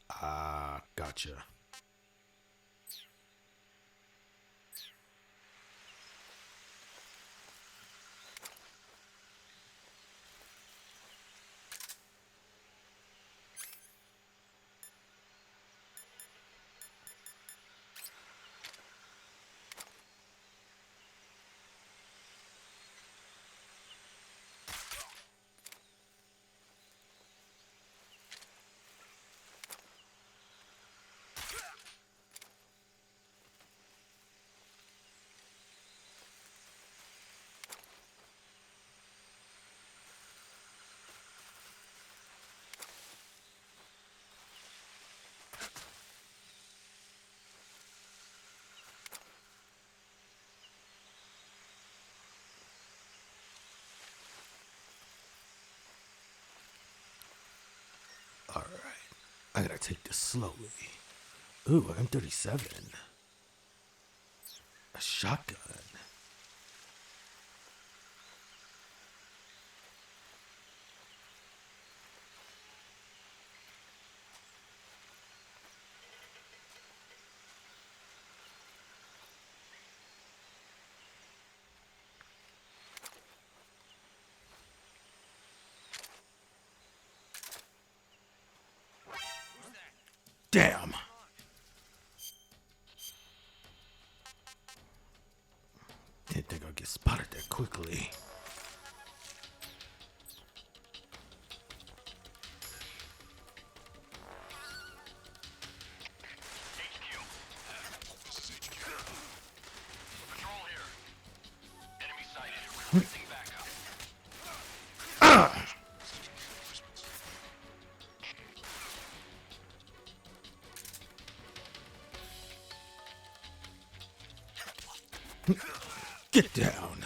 Ah, gotcha. All right, I gotta take this slowly. Ooh, an M37. A shotgun. Damn. Didn't think I'd get spotted that quickly. HQ. This is HQ. Patrol here. Enemy sighted. Requesting backup. Get down.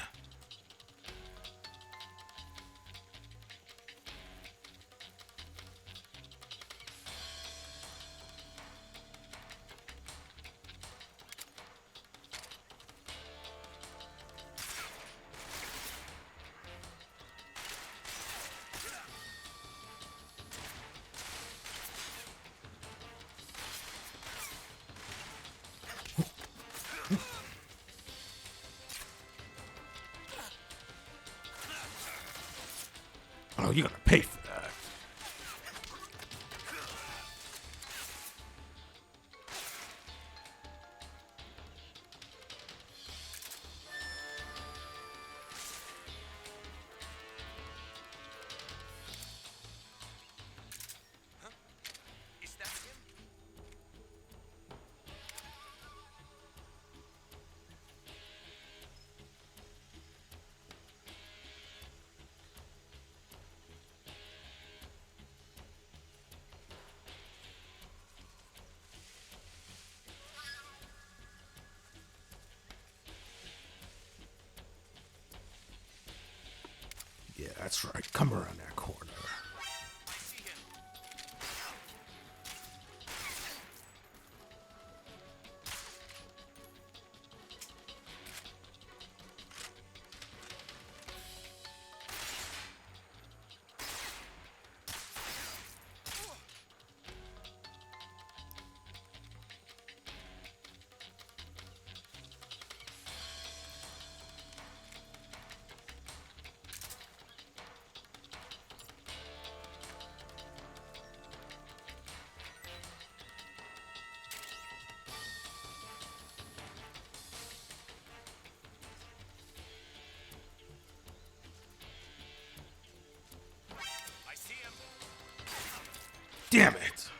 you're gonna pay for that. Is that him? Yeah, that's right. Come around that corner. I see him. I see him. Damn it!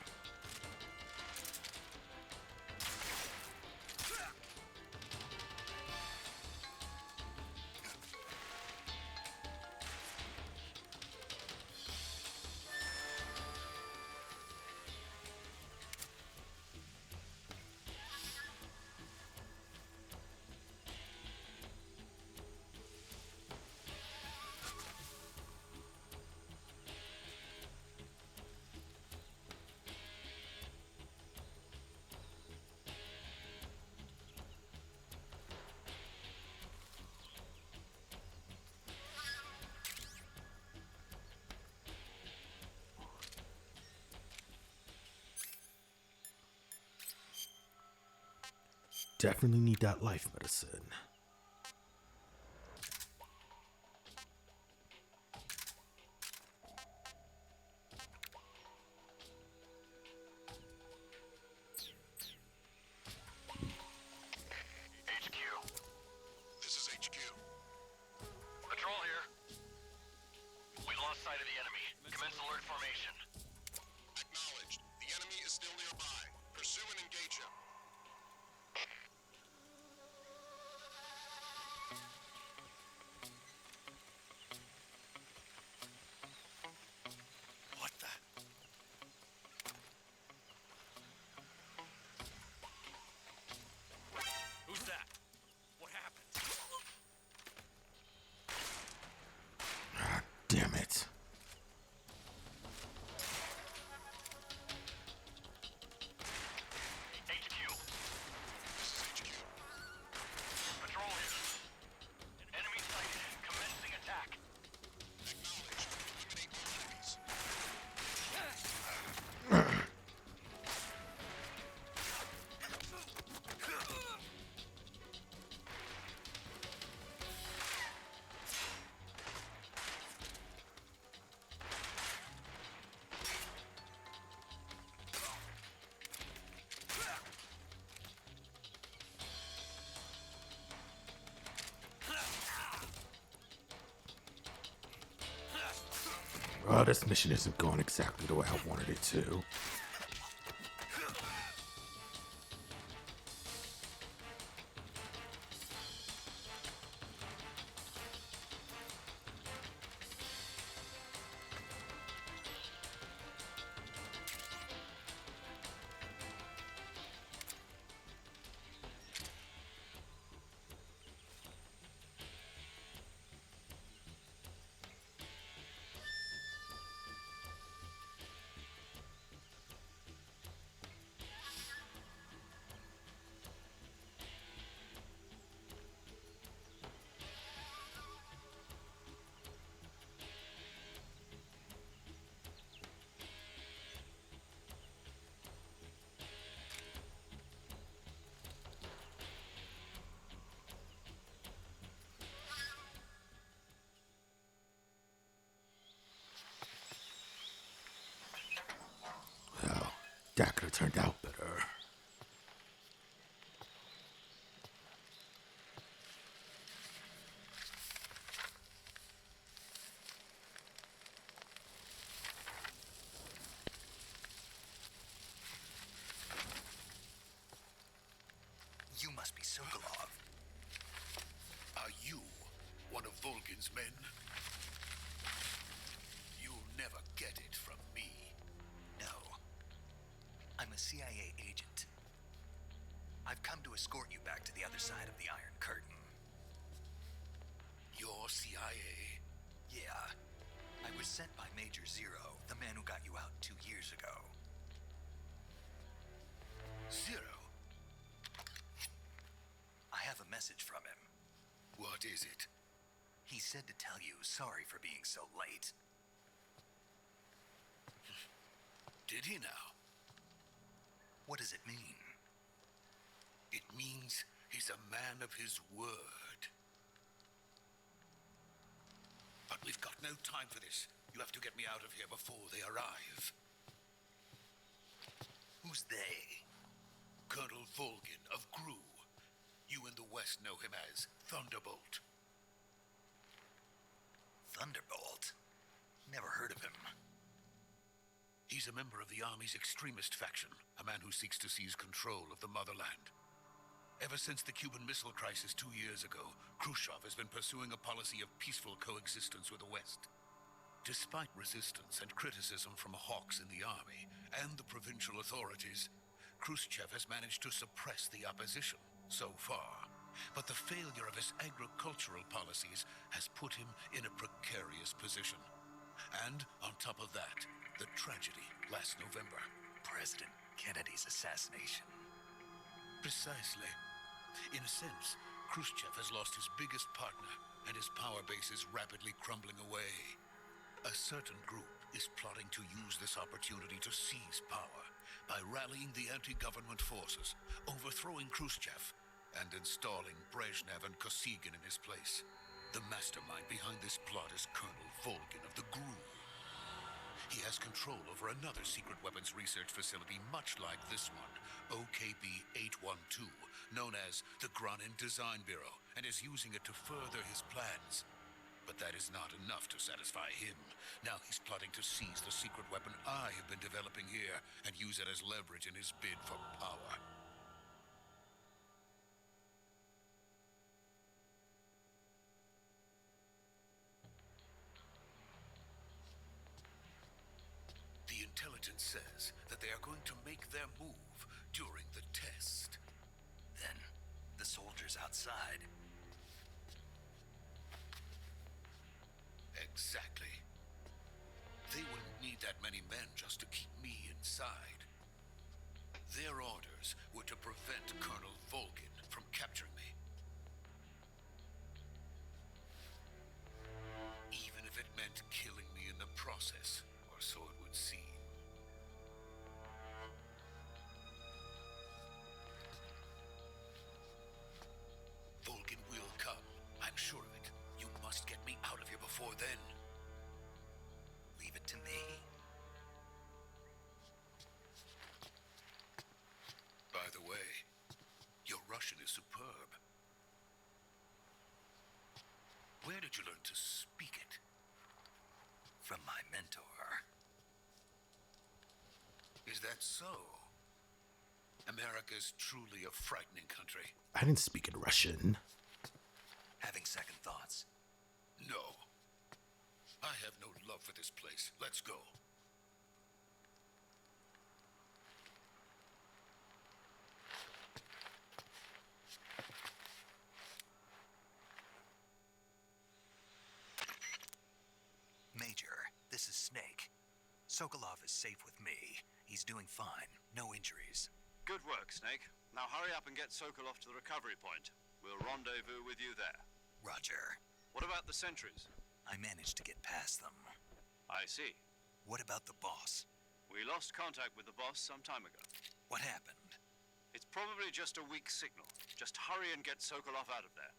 Definitely need that life medicine. HQ. This is HQ. Patrol here. We've lost sight of the enemy. Commence alert formation. Acknowledged. The enemy is still nearby. Pursue and engage him. What the? Who's that? What happened? Damn it. HQ. This is HQ. Patrol here. Enemy sighted. Commencing attack. Acknowledged. Eliminate all enemies. Oh, this mission isn't going exactly the way I wanted it to. turned out better. You must be Sokolov. Are you one of Volgin's men? You'll never get it from me. No. I'm a CIA agent. I've come to escort you back to the other side of the Iron Curtain. You're CIA? Yeah. I was sent by Major Zero, the man who got you out 2 years ago. Zero? I have a message from him. What is it? He said to tell you sorry for being so late. Did he now? What does it mean? It means he's a man of his word. But we've got no time for this. You have to get me out of here before they arrive. Who's they? Colonel Volgin of Gru. You in the West know him as Thunderbolt. Thunderbolt? Never heard of him. He's a member of the Army's extremist faction, a man who seeks to seize control of the motherland. Ever since the Cuban Missile Crisis 2 years ago, Khrushchev has been pursuing a policy of peaceful coexistence with the West. Despite resistance and criticism from hawks in the army and the provincial authorities, Khrushchev has managed to suppress the opposition so far. But the failure of his agricultural policies has put him in a precarious position. And on top of that, the tragedy last November. President Kennedy's assassination. Precisely. In a sense, Khrushchev has lost his biggest partner, and his power base is rapidly crumbling away. A certain group is plotting to use this opportunity to seize power by rallying the anti-government forces, overthrowing Khrushchev, and installing Brezhnev and Kosygin in his place. The mastermind behind this plot is Colonel Volgin of the GRU. He has control over another secret weapons research facility much like this one, OKB-812, known as the Granin Design Bureau, and is using it to further his plans. But that is not enough to satisfy him. Now he's plotting to seize the secret weapon I have been developing here and use it as leverage in his bid for power. The intelligence says that they are going to make their move during the test. Then, the soldiers outside. Exactly. They wouldn't need that many men just to keep me inside. Their orders were to prevent Colonel Volgin from capturing me. Even if it meant killing me in the process, or so it would seem. Volgin will come. I'm sure of it. You must get me out of here before then. Leave it to me. By the way, your Russian is superb. Where did you learn to speak it? From my mentor. Is that so? America's truly a frightening country. I didn't speak in Russian. Having second thoughts. No. I have no love for this place. Let's go. Major, this is Snake. Sokolov is safe with me. He's doing fine. No injuries. Good work, Snake. Now hurry up and get Sokolov to the recovery point. We'll rendezvous with you there. Roger. What about the sentries? I managed to get past them. I see. What about the boss? We lost contact with the boss some time ago. What happened? It's probably just a weak signal. Just hurry and get Sokolov out of there.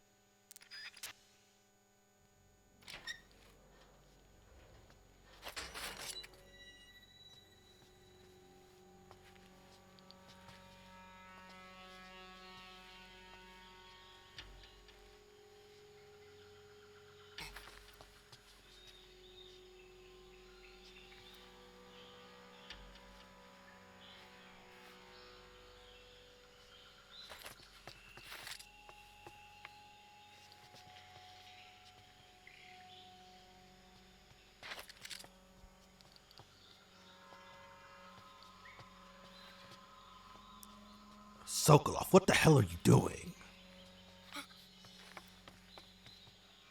Sokolov, what the hell are you doing?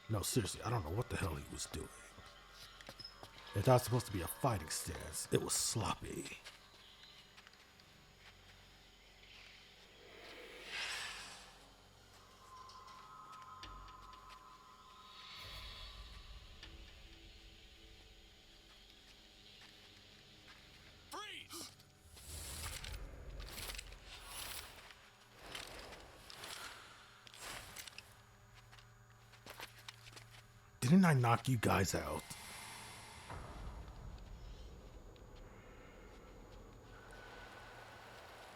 No, seriously, I don't know what the hell he was doing. If that was supposed to be a fighting stance, it was sloppy. Freeze! Didn't I knock you guys out?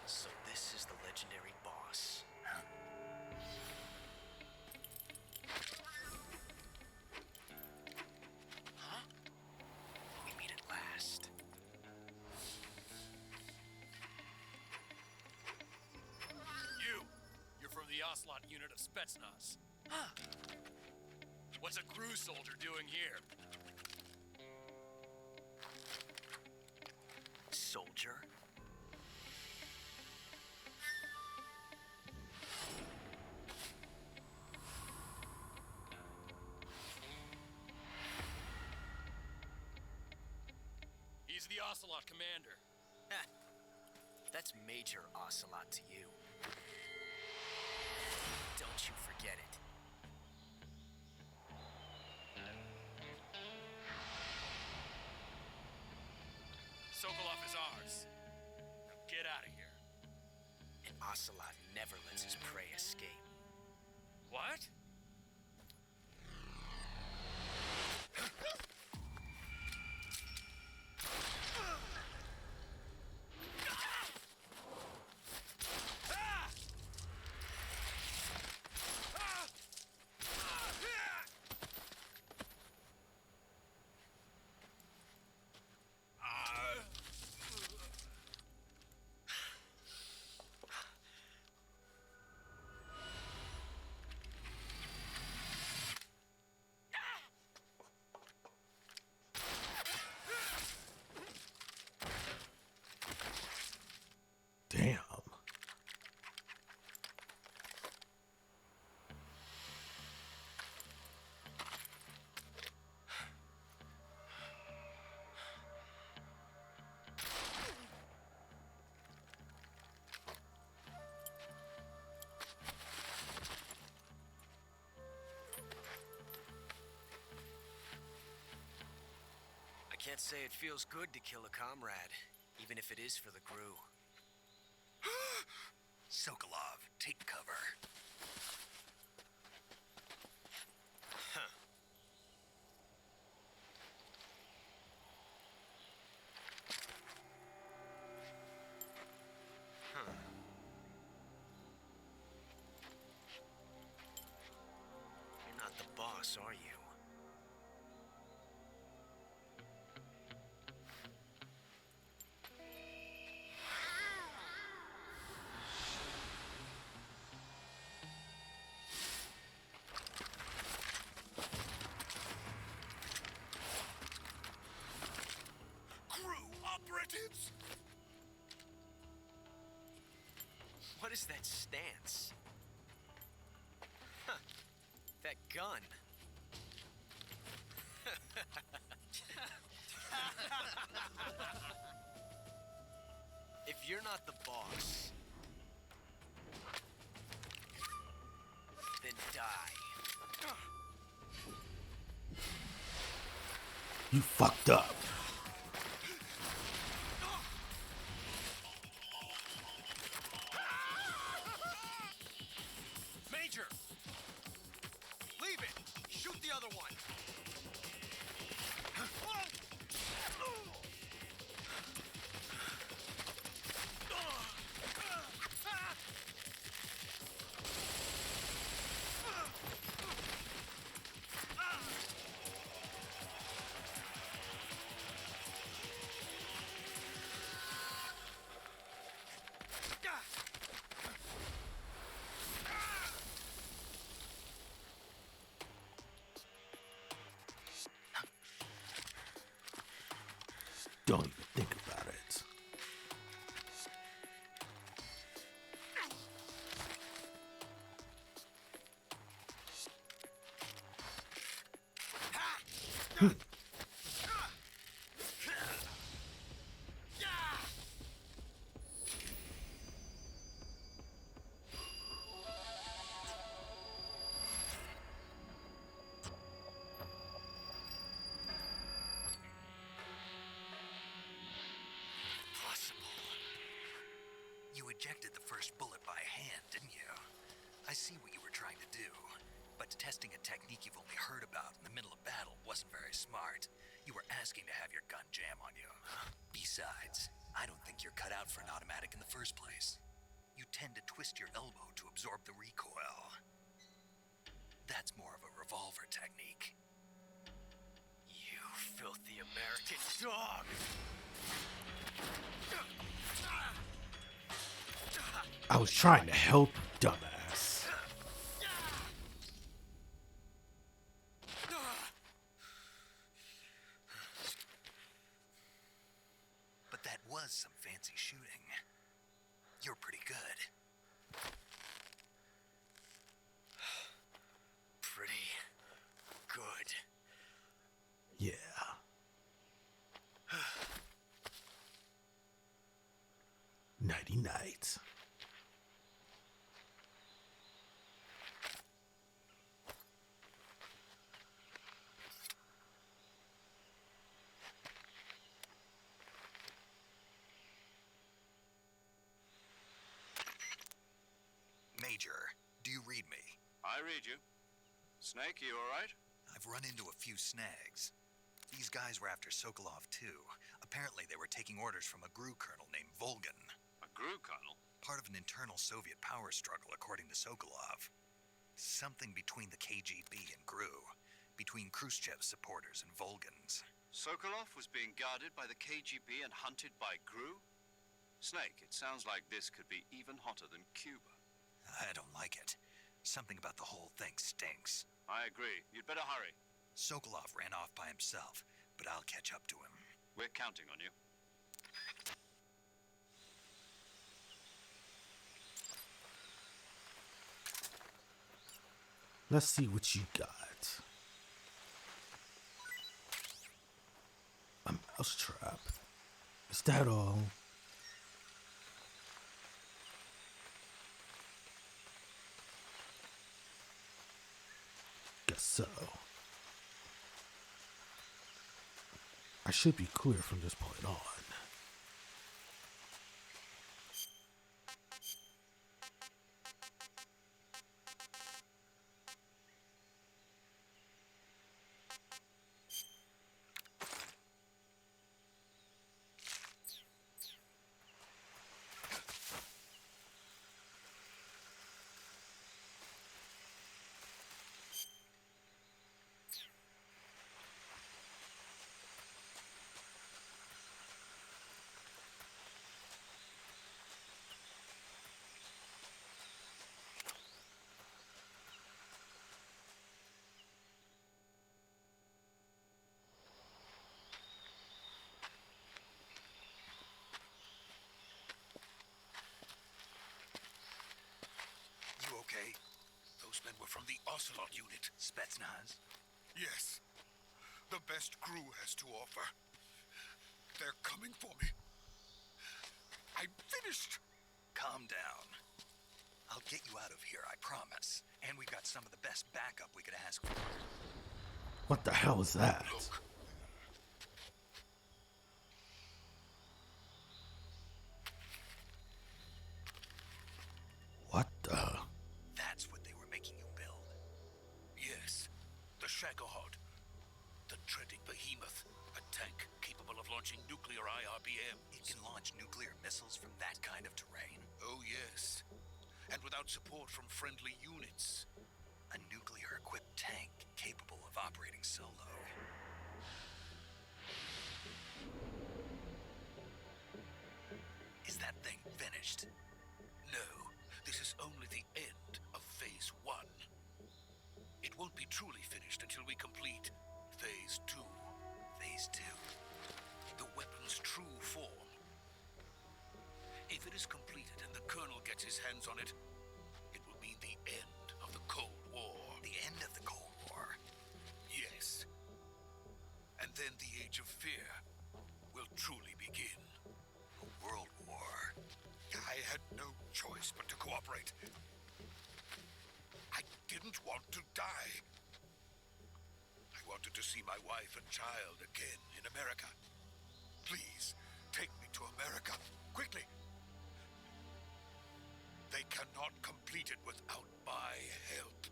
So this is the legendary boss. Huh? We meet at last. You're from the Ocelot unit of Spetsnaz. Huh. What's a crew soldier doing here? Soldier? He's the Ocelot commander. Heh. That's Major Ocelot to you. Don't you forget it. Sokolov is ours. Now get out of here. And Ocelot never lets his prey escape. What? Damn. I can't say it feels good to kill a comrade, even if it is for the crew. Sokolov, take cover. Huh. Huh. You're not the boss, are you? Operatives! What is that stance? Huh. That gun. If you're not the boss, then die. You fucked up. Major! Leave it! Shoot the other one! Don't even think about it. You ejected the first bullet by hand, didn't you? I see what you were trying to do. But testing a technique you've only heard about in the middle of battle wasn't very smart. You were asking to have your gun jam on you. Besides, I don't think you're cut out for an automatic in the first place. You tend to twist your elbow to absorb the recoil. That's more of a revolver technique. You filthy American dog! I was trying to help, dumbass. But that was some fancy shooting. You're pretty good. Pretty good. Yeah. Nighty night. Major, do you read me? I read you. Snake, you alright? I've run into a few snags. These guys were after Sokolov too. Apparently they were taking orders from a GRU colonel named Volgan. A GRU colonel? Part of an internal Soviet power struggle, according to Sokolov. Something between the KGB and GRU. Between Khrushchev's supporters and Volgan's. Sokolov was being guarded by the KGB and hunted by GRU? Snake, it sounds like this could be even hotter than Cuba. I don't like it. Something about the whole thing stinks. I agree. You'd better hurry. Sokolov ran off by himself, but I'll catch up to him. We're counting on you. Let's see what you got. A mousetrap. Is that all? Guess so. I should be clear from this point on. You okay? Those men were from the Ocelot unit. Spetsnaz? Yes. The best crew has to offer. They're coming for me. I'm finished. Calm down. I'll get you out of here, I promise. And we've got some of the best backup we could ask for. What the hell is that? Look. What the? That's what they were making you build. Yes. The Shagohod. The treading behemoth. A tank capable of launching nuclear IRBMs. It can launch nuclear missiles from that kind of terrain? Oh, yes. And without support from friendly units. A nuclear-equipped tank capable of operating solo. Is that thing finished? No, this is only the end of Phase 1. It won't be truly finished until we complete Phase 2. Phase 2? The weapon's true form. If it is completed and the Colonel gets his hands on it, it will mean the end of the Cold War. The end of the Cold War? Yes. want to die. I wanted to see my wife and child again in America. Please, take me to America, quickly. They cannot complete it without my help.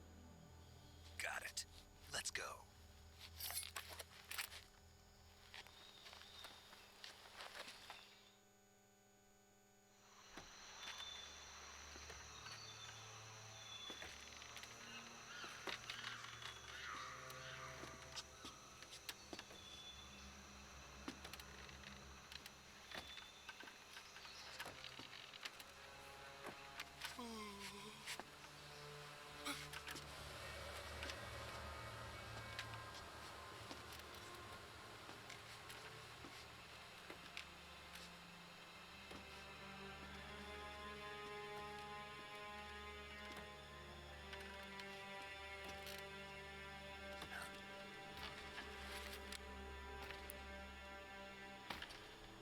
Got it. Let's go.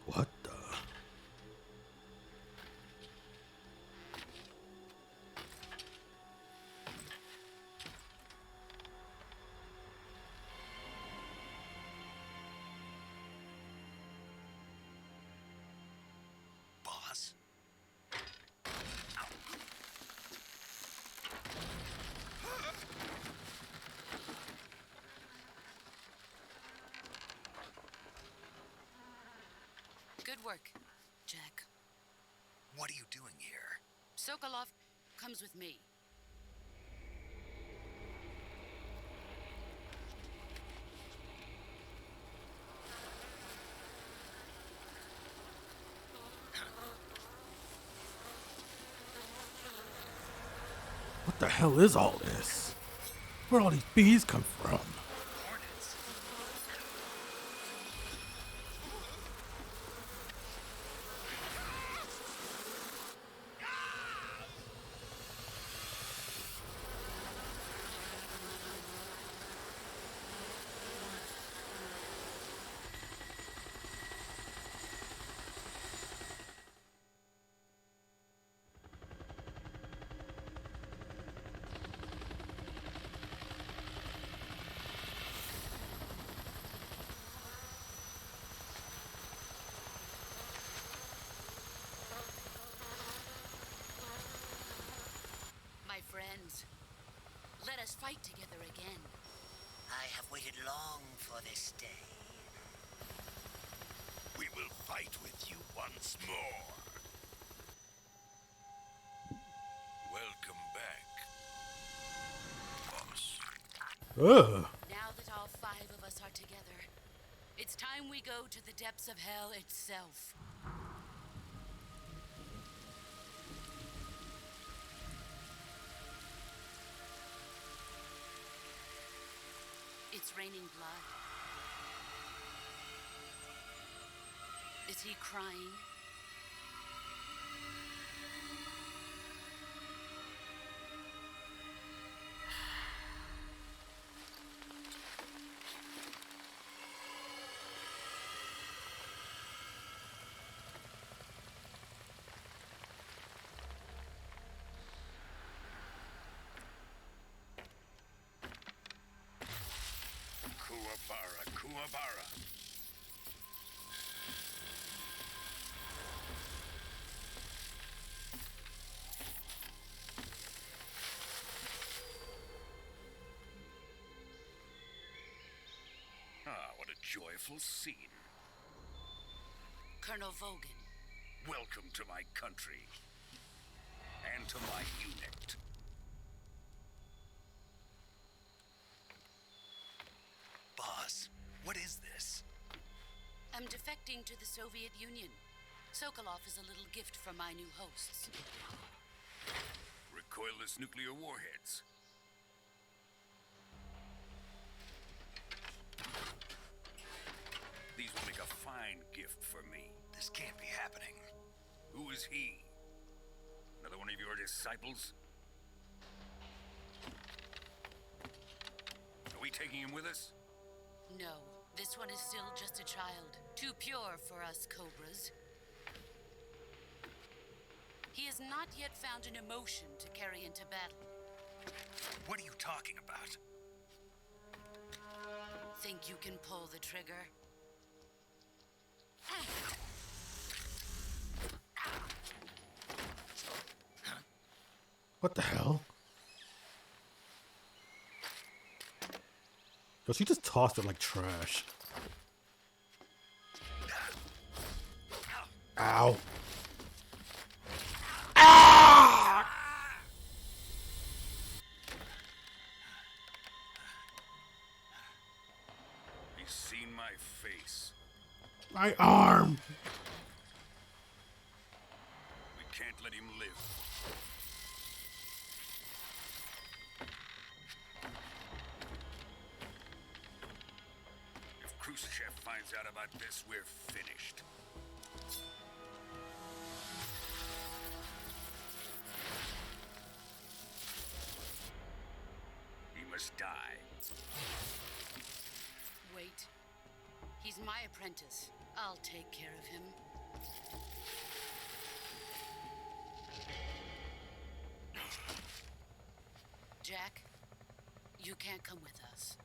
What the? Boss? Good work, Jack. What are you doing here? Sokolov comes with me. What the hell is all this? Where all these bees come from? Hornets. My friends, let us fight together again. I have waited long for this day. We will fight with you once more. Welcome back, boss. Ugh. Now that all 5 of us are together, it's time we go to the depths of hell itself. It's raining blood. Is he crying? Kuwabara, Kuwabara. Ah, what a joyful scene. Colonel Vogan. Welcome to my country. And to my unit. Boss, what is this? I'm defecting to the Soviet Union. Sokolov is a little gift from my new hosts. Recoilless nuclear warheads. These will make a fine gift for me. This can't be happening. Who is he? Another one of your disciples? Are we taking him with us? No, this one is still just a child. Too pure for us Cobras. He has not yet found an emotion to carry into battle. What are you talking talking about. Think you can pull the trigger? What the hell? Yo, she just tossed it like trash. Ow. Ah! He's seen my face. My arm. We can't let him live. If Khrushchev finds out about this, we're finished. He must die. Wait. He's my apprentice. I'll take care of him. Jack, you can't come with us.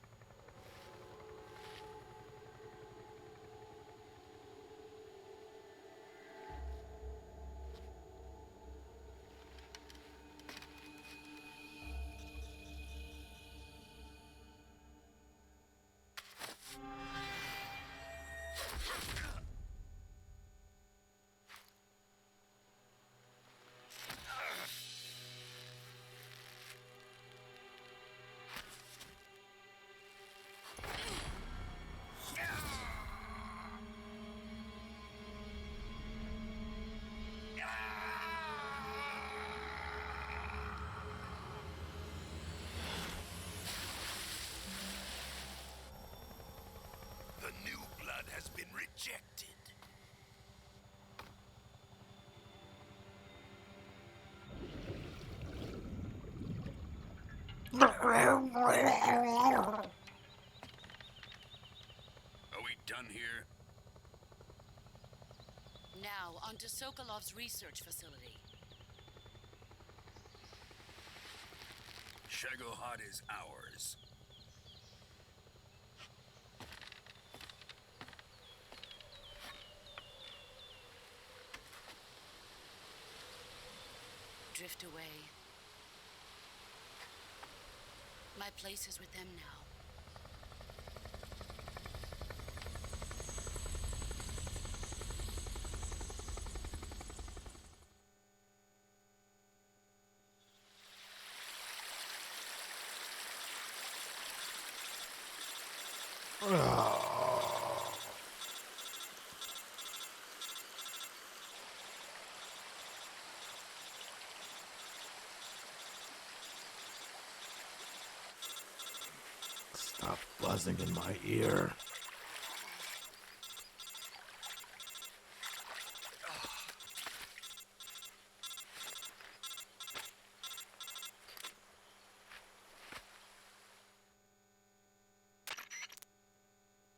The new blood has been rejected. Are we done here? Now, onto Sokolov's research facility. Shagohod is ours. Drift away. My place is with them now. Stop buzzing in my ear.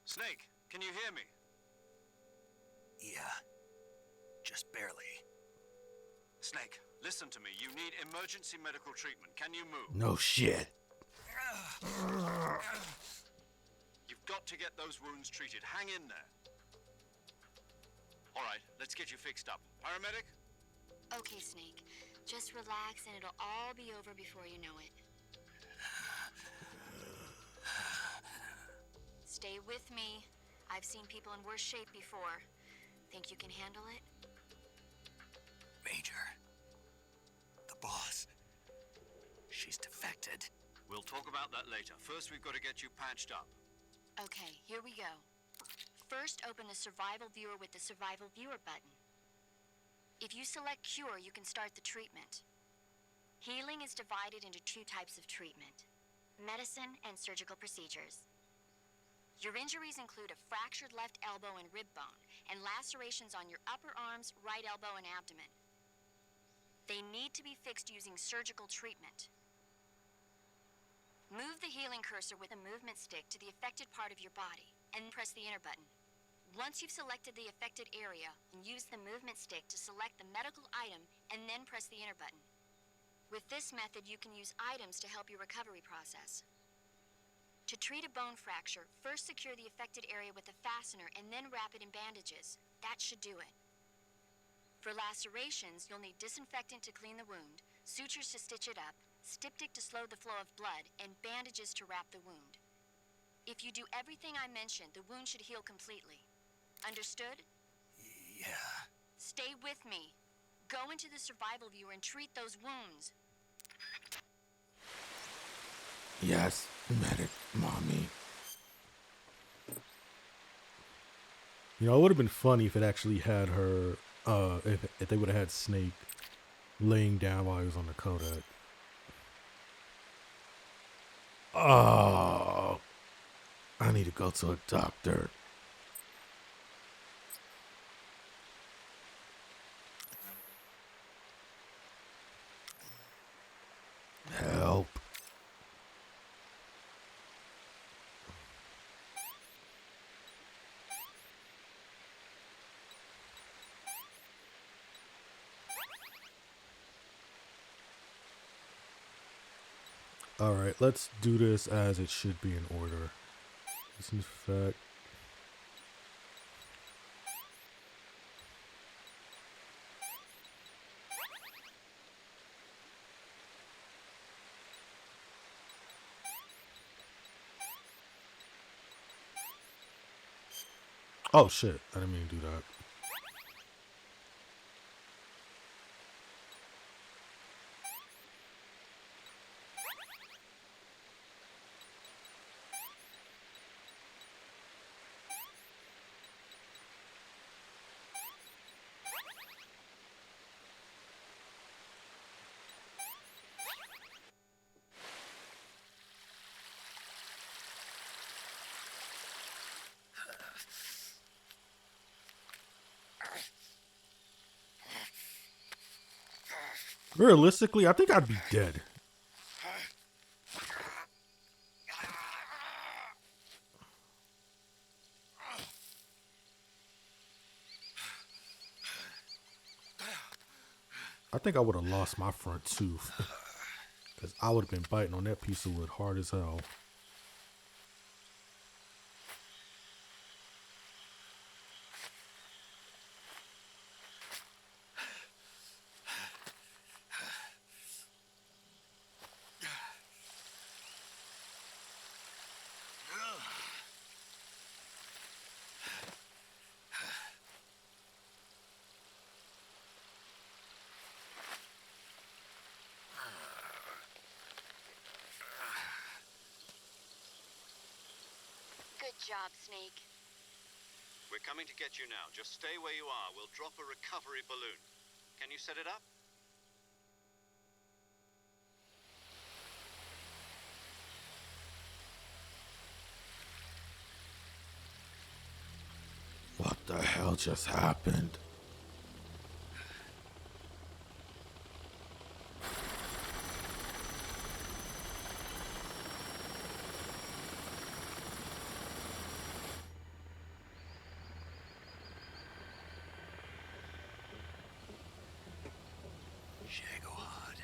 Snake, can you hear me? Yeah. Just barely. Snake, listen to me. You need emergency medical treatment. Can you move? No shit. You've got to get those wounds treated. Hang in there. All right, let's get you fixed up. Paramedic? Okay, Snake. Just relax and it'll all be over before you know it. Stay with me. I've seen people in worse shape before. Think you can handle it? Major. The boss. She's defected. We'll talk about that later. First, we've got to get you patched up. Okay, here we go. First, open the survival viewer with the survival viewer button. If you select cure, you can start the treatment. Healing is divided into two types of treatment: medicine and surgical procedures. Your injuries include a fractured left elbow and rib bone, and lacerations on your upper arms, right elbow, and abdomen. They need to be fixed using surgical treatment. Move the healing cursor with a movement stick to the affected part of your body, and press the enter button. Once you've selected the affected area, use the movement stick to select the medical item, and then press the enter button. With this method, you can use items to help your recovery process. To treat a bone fracture, first secure the affected area with a fastener and then wrap it in bandages. That should do it. For lacerations, you'll need disinfectant to clean the wound, sutures to stitch it up, styptic to slow the flow of blood, and bandages to wrap the wound. If you do everything I mentioned, the wound should heal completely. Understood? Yeah. Stay with me. Go into the survival viewer and treat those wounds. Yes, medic, mommy. You know, it would have been funny if it actually had her, if they would have had Snake laying down while he was on the Kodak. Oh, I need to go to a doctor. Help. All right, let's do this as it should be in order. Disinfect. Oh shit, I didn't mean to do that. Realistically, I think I'd be dead. I think I would have lost my front tooth. Because I would have been biting on that piece of wood hard as hell. Good job, Snake. We're coming to get you now. Just stay where you are. We'll drop a recovery balloon. Can you set it up? What the hell just happened? Shagohod.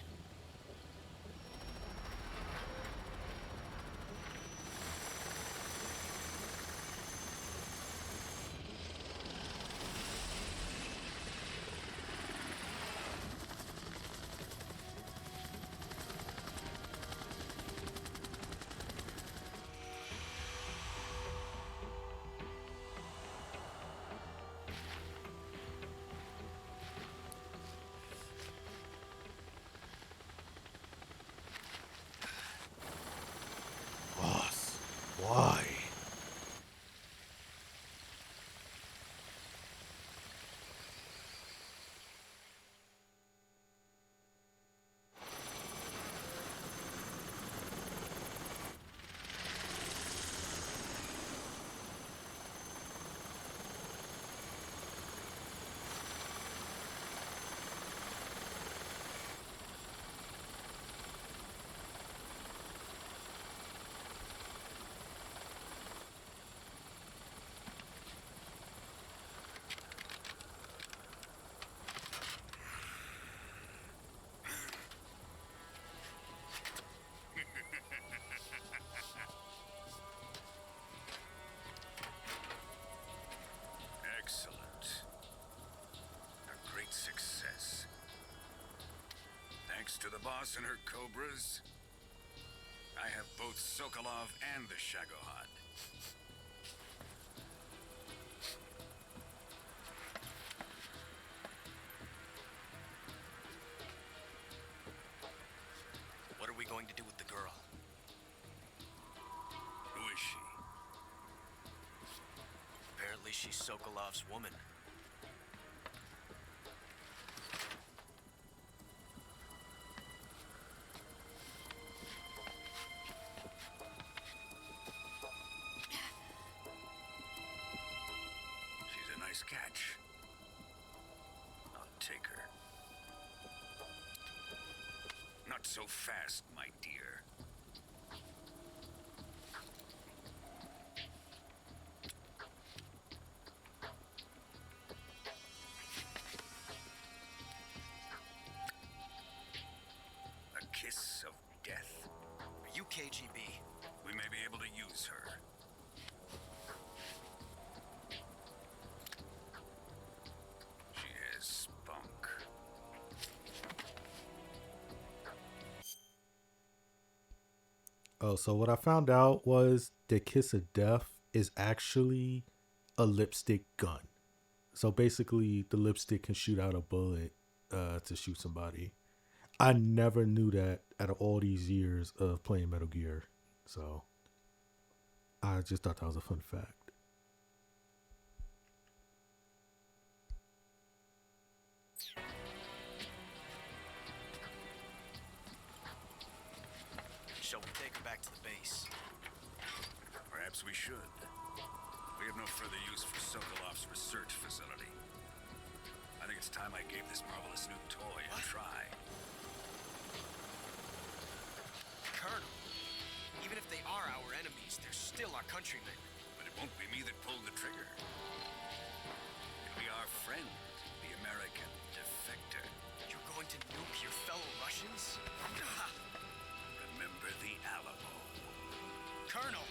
boss and her cobras? I have both Sokolov and the Shagohod. What are we going to do with the girl? Who is she? Apparently she's Sokolov's woman. She's a nice catch. I'll take her. Not so fast, my dear. A kiss of death. Are you KGB? We may be able to use her. She has spunk. Oh, so what I found out was the Kiss of Death is actually a lipstick gun. So basically, the lipstick can shoot out a bullet to shoot somebody. I never knew that out of all these years of playing Metal Gear. So I just thought that was a fun fact. Shall we take her back to the base? Perhaps we should. We have no further use for Sokolov's research facility. I think it's time I gave this marvelous new toy a try. Colonel, even if they are our enemies, they're still our countrymen. But it won't be me that pulled the trigger. It'll be our friend, the American defector. You're going to nuke your fellow Russians? Remember the Alamo. Colonel!